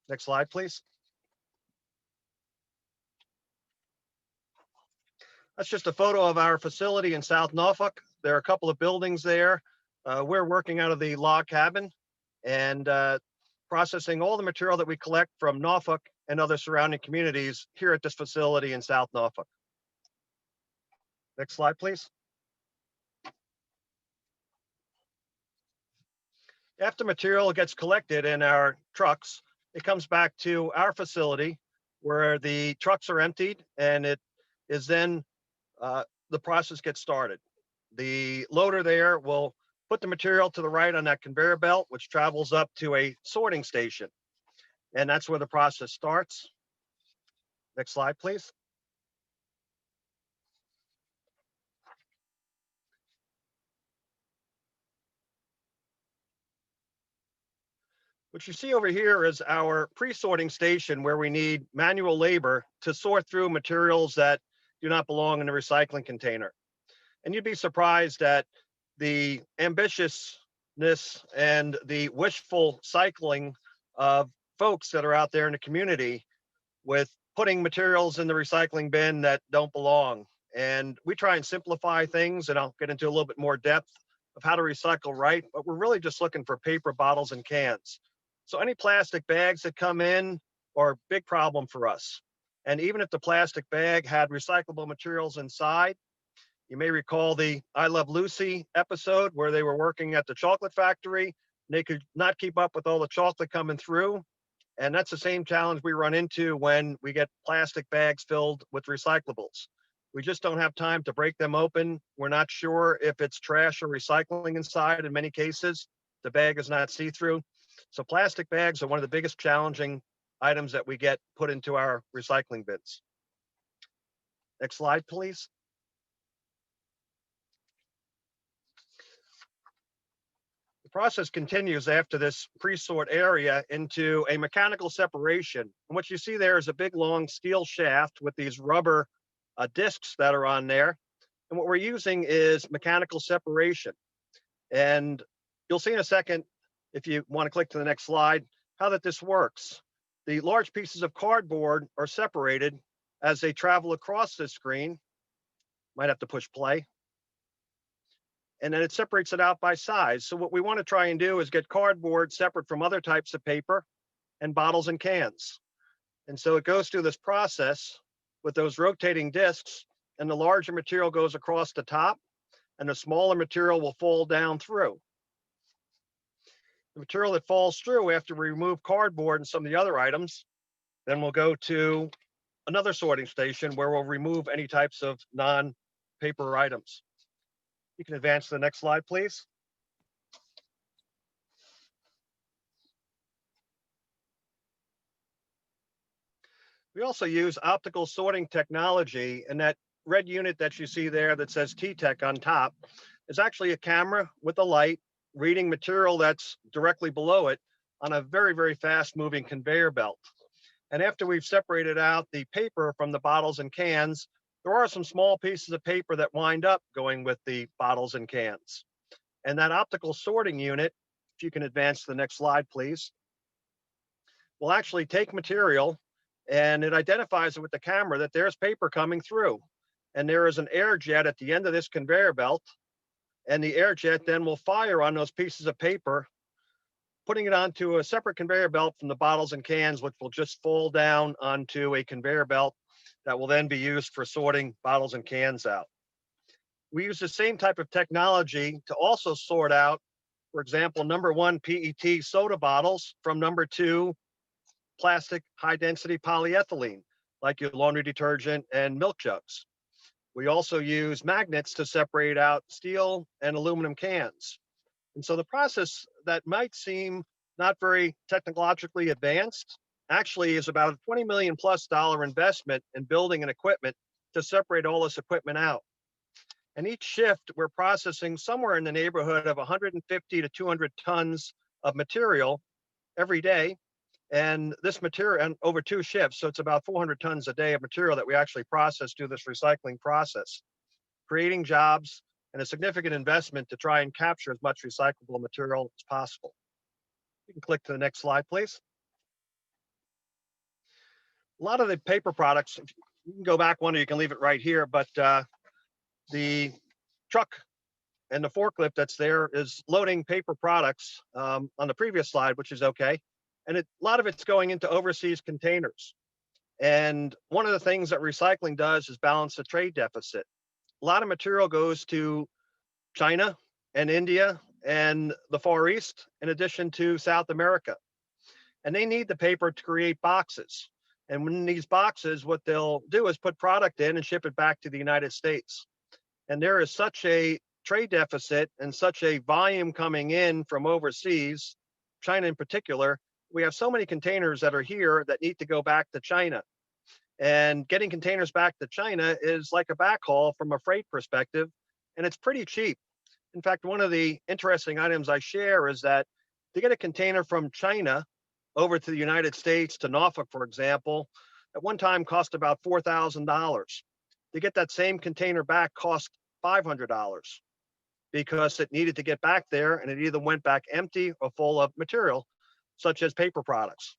Next slide, please. That's just a photo of our facility in South Norfolk. There are a couple of buildings there. We're working out of the log cabin and processing all the material that we collect from Norfolk and other surrounding communities here at this facility in South Norfolk. Next slide, please. After material gets collected in our trucks, it comes back to our facility where the trucks are emptied, and it is then the process gets started. The loader there will put the material to the right on that conveyor belt, which travels up to a sorting station. And that's where the process starts. Next slide, please. What you see over here is our pre-sorting station where we need manual labor to sort through materials that do not belong in a recycling container. And you'd be surprised at the ambitiousness and the wishful cycling of folks that are out there in the community with putting materials in the recycling bin that don't belong. And we try and simplify things, and I'll get into a little bit more depth of how to recycle right, but we're really just looking for paper bottles and cans. So any plastic bags that come in are a big problem for us. And even if the plastic bag had recyclable materials inside, you may recall the I Love Lucy episode where they were working at the chocolate factory and they could not keep up with all the chocolate coming through. And that's the same challenge we run into when we get plastic bags filled with recyclables. We just don't have time to break them open. We're not sure if it's trash or recycling inside in many cases. The bag is not see-through. So plastic bags are one of the biggest challenging items that we get put into our recycling bins. Next slide, please. The process continues after this pre-sort area into a mechanical separation. And what you see there is a big long steel shaft with these rubber discs that are on there. And what we're using is mechanical separation. And you'll see in a second, if you want to click to the next slide, how that this works. The large pieces of cardboard are separated as they travel across the screen. Might have to push play. And then it separates it out by size. So what we want to try and do is get cardboard separate from other types of paper and bottles and cans. And so it goes through this process with those rotating discs, and the larger material goes across the top and the smaller material will fall down through. The material that falls through after we remove cardboard and some of the other items, then we'll go to another sorting station where we'll remove any types of non-paper items. You can advance to the next slide, please. We also use optical sorting technology, and that red unit that you see there that says T-Tech on top is actually a camera with a light reading material that's directly below it on a very, very fast moving conveyor belt. And after we've separated out the paper from the bottles and cans, there are some small pieces of paper that wind up going with the bottles and cans. And that optical sorting unit, if you can advance to the next slide, please, will actually take material and it identifies it with the camera that there's paper coming through. And there is an air jet at the end of this conveyor belt. And the air jet then will fire on those pieces of paper, putting it onto a separate conveyor belt from the bottles and cans, which will just fall down onto a conveyor belt that will then be used for sorting bottles and cans out. We use the same type of technology to also sort out, for example, number 1 PET soda bottles from number 2 plastic high density polyethylene, like your laundry detergent and milk jugs. We also use magnets to separate out steel and aluminum cans. And so the process that might seem not very technologically advanced actually is about a $20 million+ investment in building and equipment to separate all this equipment out. And each shift, we're processing somewhere in the neighborhood of 150 to 200 tons of material every day. And this material, and over 2 shifts, so it's about 400 tons a day of material that we actually process through this recycling process, creating jobs and a significant investment to try and capture as much recyclable material as possible. You can click to the next slide, please. A lot of the paper products, you can go back one or you can leave it right here, but the truck and the forklift that's there is loading paper products on the previous slide, which is okay. And a lot of it's going into overseas containers. And one of the things that recycling does is balance the trade deficit. A lot of material goes to China and India and the Far East, in addition to South America. And they need the paper to create boxes. And when these boxes, what they'll do is put product in and ship it back to the United States. And there is such a trade deficit and such a volume coming in from overseas, China in particular. We have so many containers that are here that need to go back to China. And getting containers back to China is like a backhaul from a freight perspective, and it's pretty cheap. In fact, one of the interesting items I share is that to get a container from China over to the United States, to Norfolk, for example, at one time cost about $4,000. To get that same container back cost $500 because it needed to get back there, and it either went back empty or full of material, such as paper products.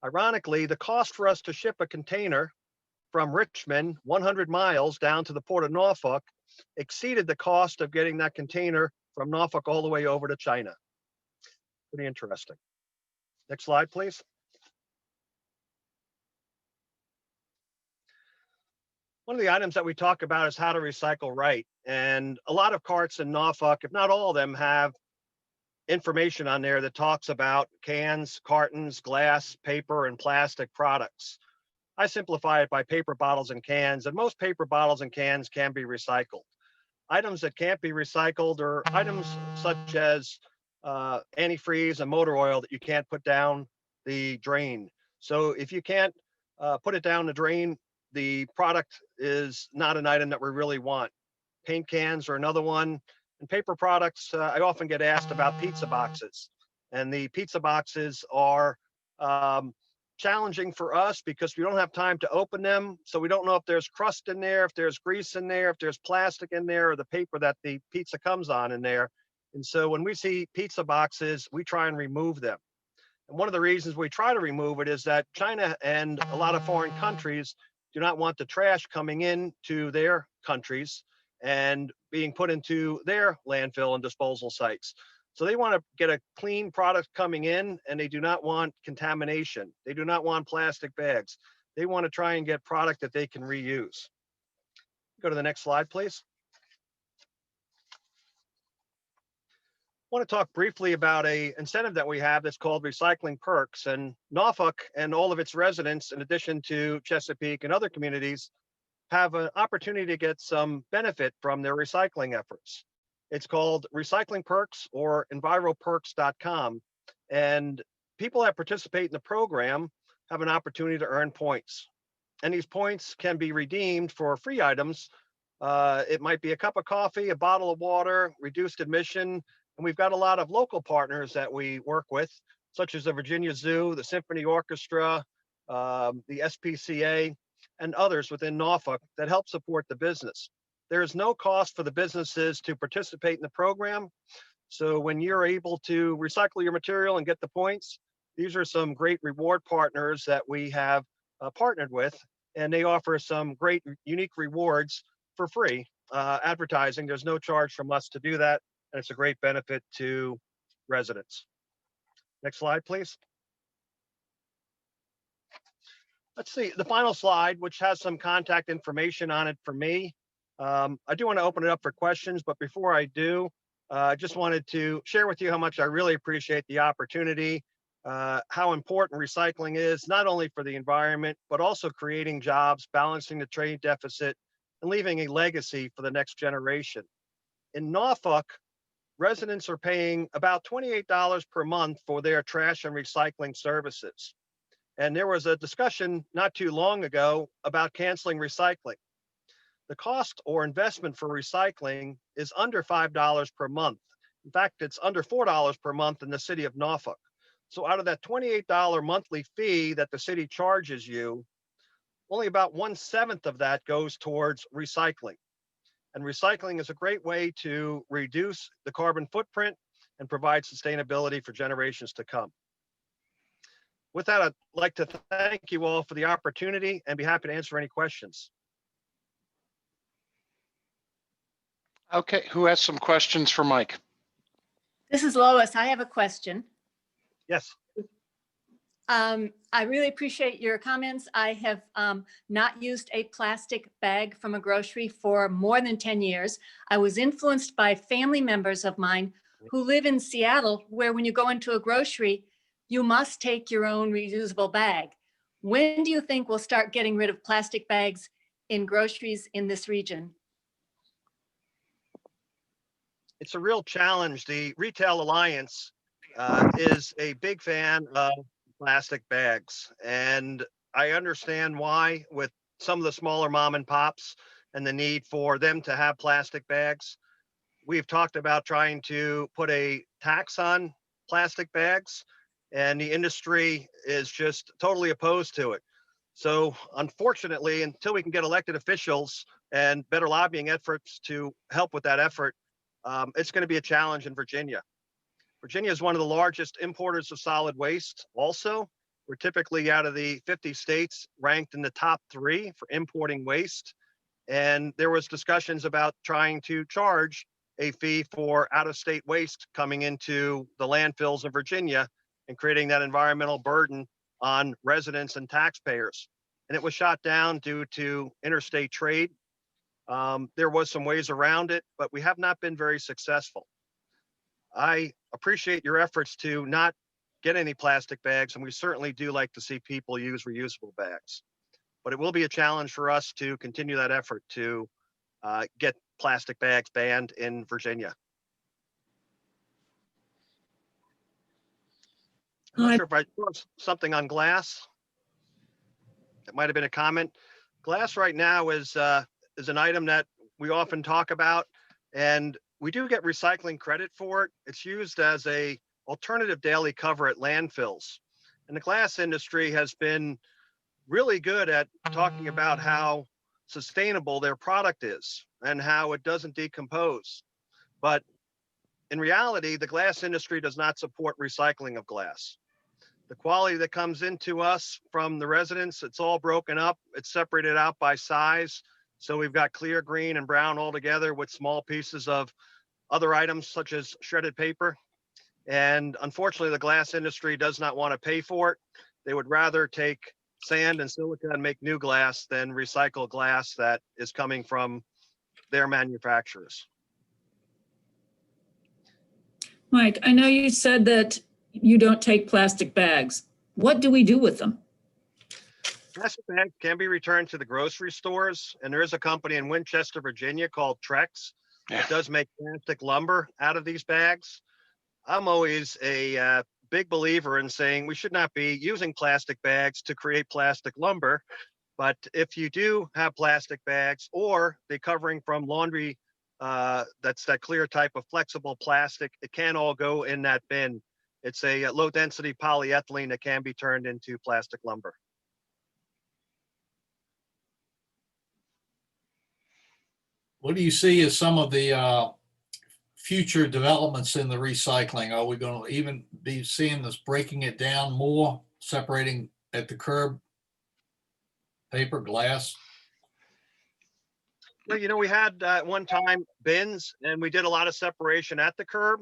Ironically, the cost for us to ship a container from Richmond 100 miles down to the port of Norfolk exceeded the cost of getting that container from Norfolk all the way over to China. Pretty interesting. Next slide, please. One of the items that we talk about is how to recycle right. And a lot of carts in Norfolk, if not all of them, have information on there that talks about cans, cartons, glass, paper, and plastic products. I simplify it by paper bottles and cans, and most paper bottles and cans can be recycled. Items that can't be recycled are items such as antifreeze and motor oil that you can't put down the drain. So if you can't put it down the drain, the product is not an item that we really want. Paint cans are another one. And paper products, I often get asked about pizza boxes. And the pizza boxes are challenging for us because we don't have time to open them. So we don't know if there's crust in there, if there's grease in there, if there's plastic in there, or the paper that the pizza comes on in there. And so when we see pizza boxes, we try and remove them. And one of the reasons we try to remove it is that China and a lot of foreign countries do not want the trash coming in to their countries and being put into their landfill and disposal sites. So they want to get a clean product coming in, and they do not want contamination. They do not want plastic bags. They want to try and get product that they can reuse. Go to the next slide, please. I want to talk briefly about an incentive that we have that's called Recycling Perks. And Norfolk and all of its residents, in addition to Chesapeake and other communities, have an opportunity to get some benefit from their recycling efforts. It's called Recycling Perks or EnviroPerks.com. And people that participate in the program have an opportunity to earn points. And these points can be redeemed for free items. It might be a cup of coffee, a bottle of water, reduced admission. And we've got a lot of local partners that we work with, such as the Virginia Zoo, the Symphony Orchestra, the SPCA, and others within Norfolk that help support the business. There is no cost for the businesses to participate in the program. So when you're able to recycle your material and get the points, these are some great reward partners that we have partnered with, and they offer some great unique rewards for free advertising. There's no charge from us to do that, and it's a great benefit to residents. Next slide, please. Let's see, the final slide, which has some contact information on it for me. I do want to open it up for questions, but before I do, I just wanted to share with you how much I really appreciate the opportunity, how important recycling is, not only for the environment, but also creating jobs, balancing the trade deficit, and leaving a legacy for the next generation. In Norfolk, residents are paying about $28 per month for their trash and recycling services. And there was a discussion not too long ago about canceling recycling. The cost or investment for recycling is under $5 per month. In fact, it's under $4 per month in the city of Norfolk. So out of that $28 monthly fee that the city charges you, only about 1/7 of that goes towards recycling. And recycling is a great way to reduce the carbon footprint and provide sustainability for generations to come. With that, I'd like to thank you all for the opportunity and be happy to answer any questions. Okay, who has some questions for Mike? This is Lois. I have a question. Yes. I really appreciate your comments. I have not used a plastic bag from a grocery for more than 10 years. I was influenced by family members of mine who live in Seattle, where when you go into a grocery, you must take your own reusable bag. When do you think we'll start getting rid of plastic bags in groceries in this region? It's a real challenge. The Retail Alliance is a big fan of plastic bags. And I understand why with some of the smaller mom and pops and the need for them to have plastic bags. We've talked about trying to put a tax on plastic bags, and the industry is just totally opposed to it. So unfortunately, until we can get elected officials and better lobbying efforts to help with that effort, it's going to be a challenge in Virginia. Virginia is one of the largest importers of solid waste. Also, we're typically out of the 50 states ranked in the top 3 for importing waste. And there was discussions about trying to charge a fee for out-of-state waste coming into the landfills in Virginia and creating that environmental burden on residents and taxpayers. And it was shot down due to interstate trade. There was some ways around it, but we have not been very successful. I appreciate your efforts to not get any plastic bags, and we certainly do like to see people use reusable bags. But it will be a challenge for us to continue that effort to get plastic bags banned in Virginia. I'm not sure if I saw something on glass. It might have been a comment. Glass right now is an item that we often talk about, and we do get recycling credit for it. It's used as a alternative daily cover at landfills. And the glass industry has been really good at talking about how sustainable their product is and how it doesn't decompose. But in reality, the glass industry does not support recycling of glass. The quality that comes into us from the residents, it's all broken up. It's separated out by size. So we've got clear, green, and brown all together with small pieces of other items such as shredded paper. And unfortunately, the glass industry does not want to pay for it. They would rather take sand and silica and make new glass than recycle glass that is coming from their manufacturers. Mike, I know you said that you don't take plastic bags. What do we do with them? Plastic bags can be returned to the grocery stores, and there is a company in Winchester, Virginia called Trex that does make plastic lumber out of these bags. I'm always a big believer in saying we should not be using plastic bags to create plastic lumber. But if you do have plastic bags or the covering from laundry, that's that clear type of flexible plastic, it can all go in that bin. It's a low density polyethylene that can be turned into plastic lumber. What do you see as some of the future developments in the recycling? Are we going to even be seeing this breaking it down more, separating at the curb, paper, glass? Well, you know, we had one time bins and we did a lot of separation at the curb.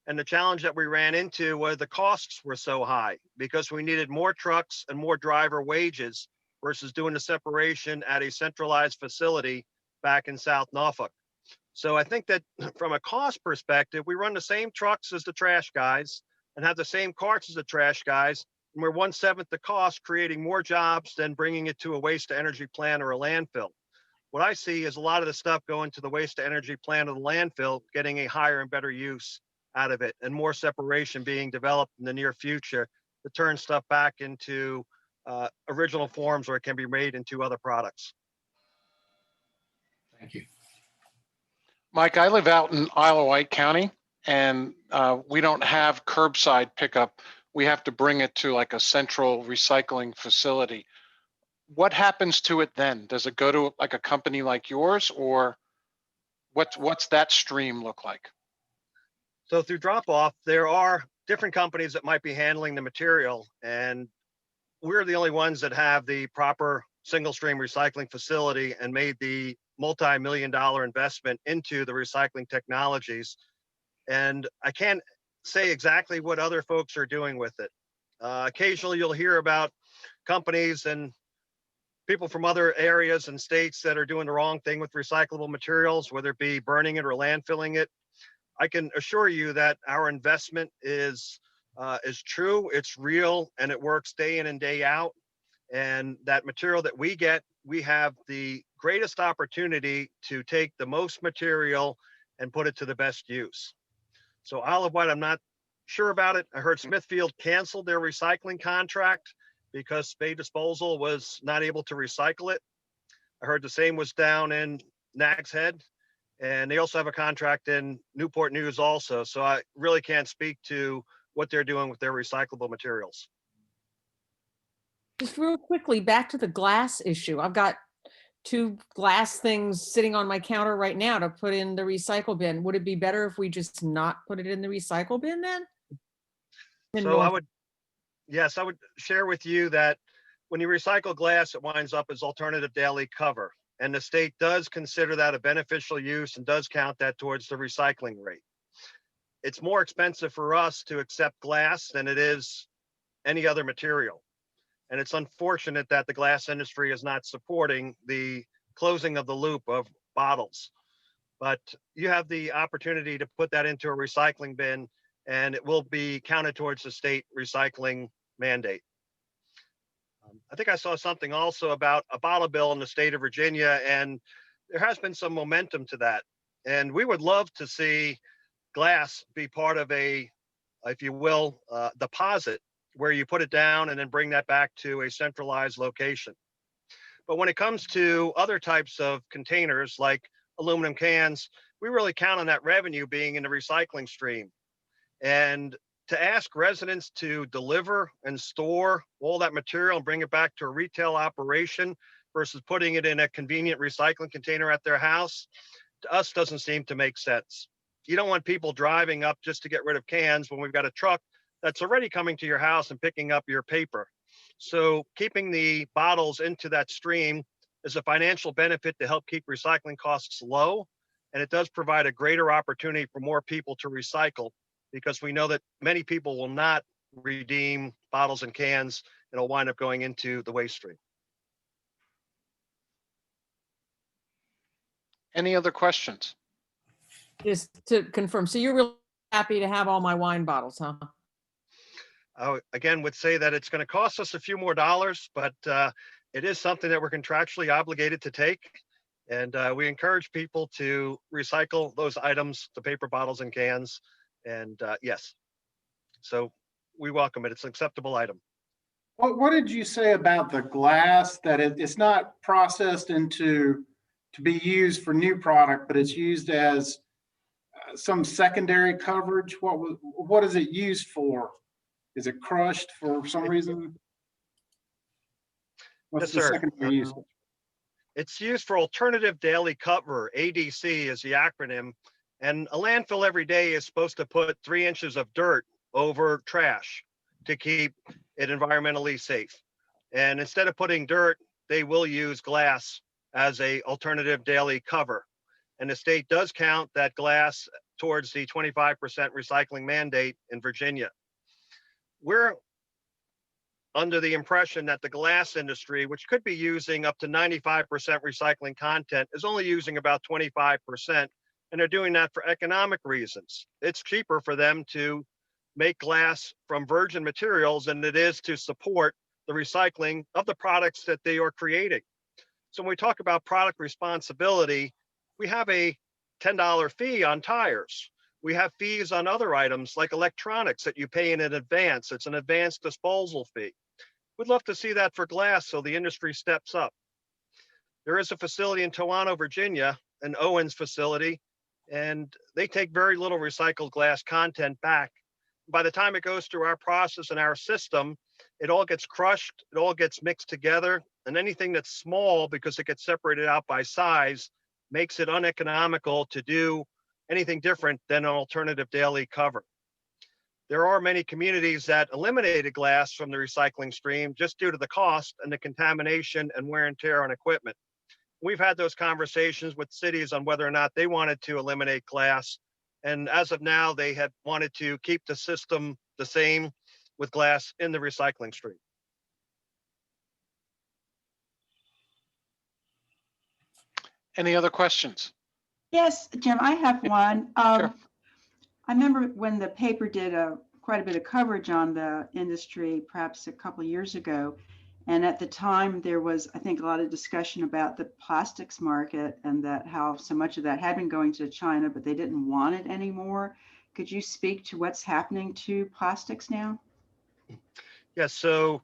And the challenge that we ran into was the costs were so high because we needed more trucks and more driver wages versus doing the separation at a centralized facility back in South Norfolk. So I think that from a cost perspective, we run the same trucks as the trash guys and have the same carts as the trash guys. And we're 1/7 the cost, creating more jobs than bringing it to a waste to energy plant or a landfill. What I see is a lot of the stuff going to the waste to energy plant or the landfill, getting a higher and better use out of it, and more separation being developed in the near future to turn stuff back into original forms where it can be made into other products. Thank you. Mike, I live out in Isle of Wight County, and we don't have curbside pickup we have to bring it to like a central recycling facility. What happens to it then? Does it go to like a company like yours, or what's that stream look like? So through drop off, there are different companies that might be handling the material, and we're the only ones that have the proper single stream recycling facility and made the multi-million-dollar investment into the recycling technologies. And I can't say exactly what other folks are doing with it. Occasionally you'll hear about companies and people from other areas and states that are doing the wrong thing with recyclable materials, whether it be burning it or landfilling it. I can assure you that our investment is true, it's real, and it works day in and day out. And that material that we get, we have the greatest opportunity to take the most material and put it to the best use. So Olive White, I'm not sure about it. I heard Smithfield canceled their recycling contract because Spade Disposal was not able to recycle it. I heard the same was down in Nag's Head, and they also have a contract in Newport News also. So I really can't speak to what they're doing with their recyclable materials. Just real quickly, back to the glass issue. I've got 2 glass things sitting on my counter right now to put in the recycle bin. Would it be better if we just not put it in the recycle bin then? So I would share with you that when you recycle glass, it winds up as alternative daily cover. And the state does consider that a beneficial use and does count that towards the recycling rate. It's more expensive for us to accept glass than it is any other material. And it's unfortunate that the glass industry is not supporting the closing of the loop of bottles. But you have the opportunity to put that into a recycling bin, and it will be counted towards the state recycling mandate. I think I saw something also about a bottle bill in the state of Virginia, and there has been some momentum to that. And we would love to see glass be part of a, if you will, deposit where you put it down and then bring that back to a centralized location. But when it comes to other types of containers like aluminum cans, we really count on that revenue being in the recycling stream. And to ask residents to deliver and store all that material and bring it back to a retail operation versus putting it in a convenient recycling container at their house, to us doesn't seem to make sense. You don't want people driving up just to get rid of cans when we've got a truck that's already coming to your house and picking up your paper. So keeping the bottles into that stream is a financial benefit to help keep recycling costs low. And it does provide a greater opportunity for more people to recycle, because we know that many people will not redeem bottles and cans and it'll wind up going into the waste stream. Any other questions? Just to confirm, so you're really happy to have all my wine bottles, huh? I again would say that it's going to cost us a few more dollars, but it is something that we're contractually obligated to take. And we encourage people to recycle those items, the paper bottles and cans. And yes, so we welcome it. It's an acceptable item. What did you say about the glass, that it's not processed to be used for new product, but it's used as some secondary coverage? What is it used for? Is it crushed for some reason? What's Yes, the sir. secondary use? It's used for alternative daily cover. ADC is the acronym. And a landfill every day is supposed to put 3 inches of dirt over trash to keep it environmentally safe. And instead of putting dirt, they will use glass as a alternative daily cover. And the state does count that glass towards the 25% recycling mandate in Virginia. We're under the impression that the glass industry, which could be using up to 95% recycling content, is only using about 25%. And they're doing that for economic reasons. It's cheaper for them to make glass from virgin materials than it is to support the recycling of the products that they are creating. So when we talk about product responsibility, we have a $10 fee on tires. We have fees on other items like electronics that you pay in advance. It's an advanced disposal fee. We'd love to see that for glass, so the industry steps up. There is a facility in Toano, Virginia, an Owens facility, and they take very little recycled glass content back. by the time it goes through our process and our system, it all gets crushed, it all gets mixed together, and anything that's small, because it gets separated out by size, makes it uneconomical to do anything different than an alternative daily cover. There are many communities that eliminated glass from the recycling stream just due to the cost and the contamination and wear and tear on equipment. We've had those conversations with cities on whether or not they wanted to eliminate glass. And as of now, they had wanted to keep the system the same with glass in the recycling stream. Any other questions? Yes, Jim, I have one. Sure. I remember when the paper did quite a bit of coverage on the industry, perhaps a couple of years ago. And at the time, there was, I think, a lot of discussion about the plastics market and that how so much of that had been going to China, but they didn't want it anymore. Could you speak to what's happening to plastics now? Yes, so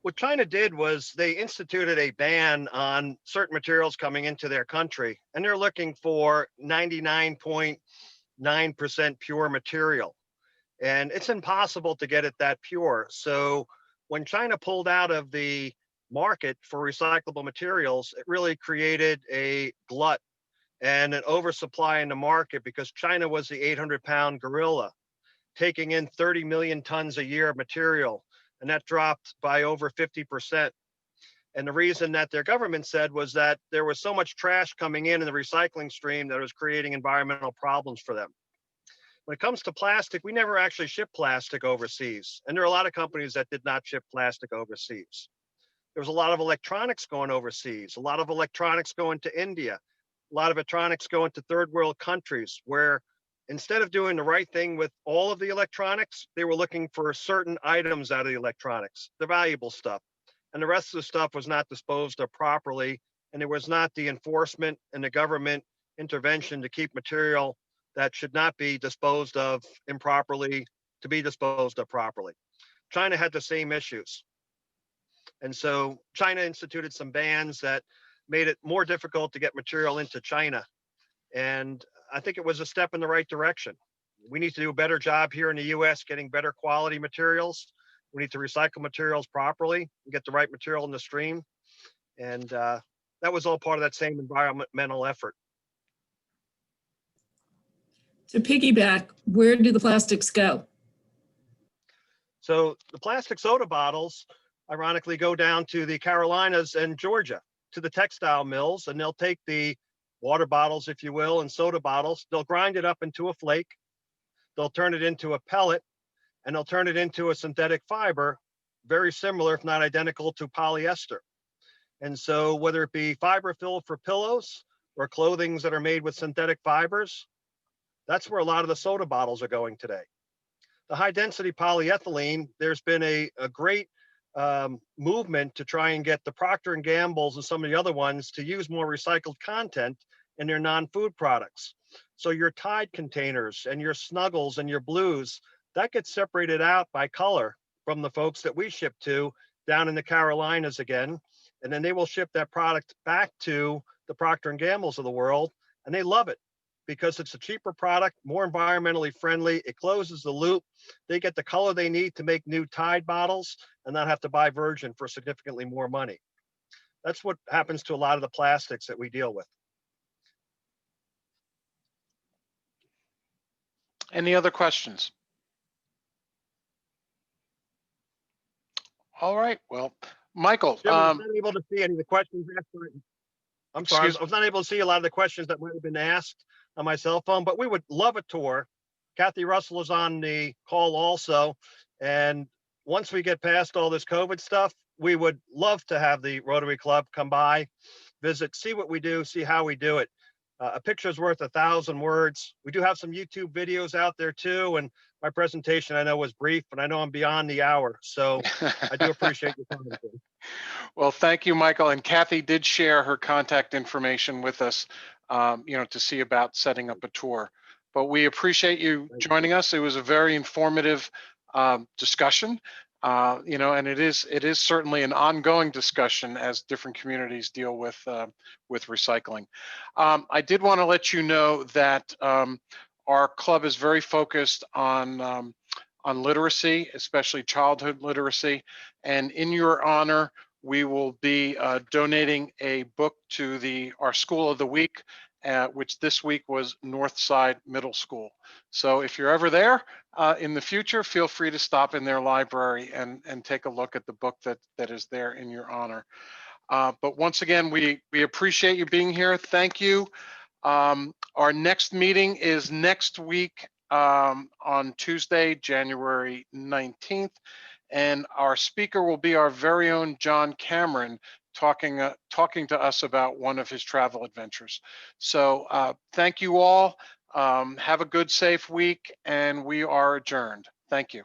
what China did was they instituted a ban on certain materials coming into their country, and they're looking for 99.9% pure material. And it's impossible to get it that pure. So when China pulled out of the market for recyclable materials, it really created a glut and an oversupply in the market, because China was the 800-pound gorilla, taking in 30 million tons a year of material, and that dropped by over 50%. And the reason that their government said was that there was so much trash coming in the recycling stream that it was creating environmental problems for them. When it comes to plastic, we never actually shipped plastic overseas. And there are a lot of companies that did not ship plastic overseas. There was a lot of electronics going overseas, a lot of electronics going to India, a lot of electronics going to third world countries, where instead of doing the right thing with all of the electronics, they were looking for certain items out of the electronics, the valuable stuff. And the rest of the stuff was not disposed of properly. And there was not the enforcement and the government intervention to keep material that should not be disposed of improperly to be disposed of properly. China had the same issues. And so China instituted some bans that made it more difficult to get material into China. And I think it was a step in the right direction. We need to do a better job here in the US getting better quality materials. We need to recycle materials properly and get the right material in the stream. And that was all part of that same environmental effort. To piggyback, where do the plastics go? So the plastic soda bottles, ironically, go down to the Carolinas and Georgia, to the textile mills, and they'll take the water bottles, if you will, and soda bottles. They'll grind it up into a flake. They'll turn it into a pellet, and they'll turn it into a synthetic fiber, very similar, if not identical, to polyester. And so whether it be fiber filled for pillows or clothings that are made with synthetic fibers, that's where a lot of the soda bottles are going today. The high density polyethylene, there's been a great movement to try and get the Procter & Gamble's and some of the other ones to use more recycled content in their non-food products. So your Tide containers and your Snuggles and your Blues, that gets separated out by color from the folks that we ship to down in the Carolinas again. And then they will ship that product back to the Procter & Gamble's of the world, and they love it, because it's a cheaper product, more environmentally friendly. It closes the loop. They get the color they need to make new Tide bottles and not have to buy virgin for significantly more money. That's what happens to a lot of the plastics that we deal with. Any other questions? All right, well, Michael. Jim, I was not able to see any of the questions asked. I'm sorry, Excuse I was not able to see a lot of the questions that might have been asked on my cell phone, but we would love a tour. Kathy Russell is on the call also. And once we get past all this COVID stuff, we would love to have the Rotary Club come by, visit, see what we do, see how we do it. A picture is worth 1,000 words. We do have some YouTube videos out there too. And my presentation, I know, was brief, but I know I'm beyond the hour. So I do appreciate your time. Well, thank you, Michael. And Kathy did share her contact information with us, to see about setting up a tour. But we appreciate you joining us. It was a very informative discussion, and it is certainly an ongoing discussion as different communities deal with recycling. I did want to let you know that our club is very focused on on literacy, especially childhood literacy. And in your honor, we will be donating a book to our School of the Week, which this week was Northside Middle School. So if you're ever there in the future, feel free to stop in their library and take a look at the book that is there in your honor. But once again, we appreciate you being here. Thank you. Our next meeting is next week on Tuesday, January 19th. And our speaker will be our very own John Cameron, talking to us about one of his travel adventures. So thank you all. Have a good, safe week, and we are adjourned. Thank you.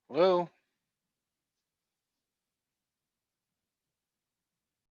Hello.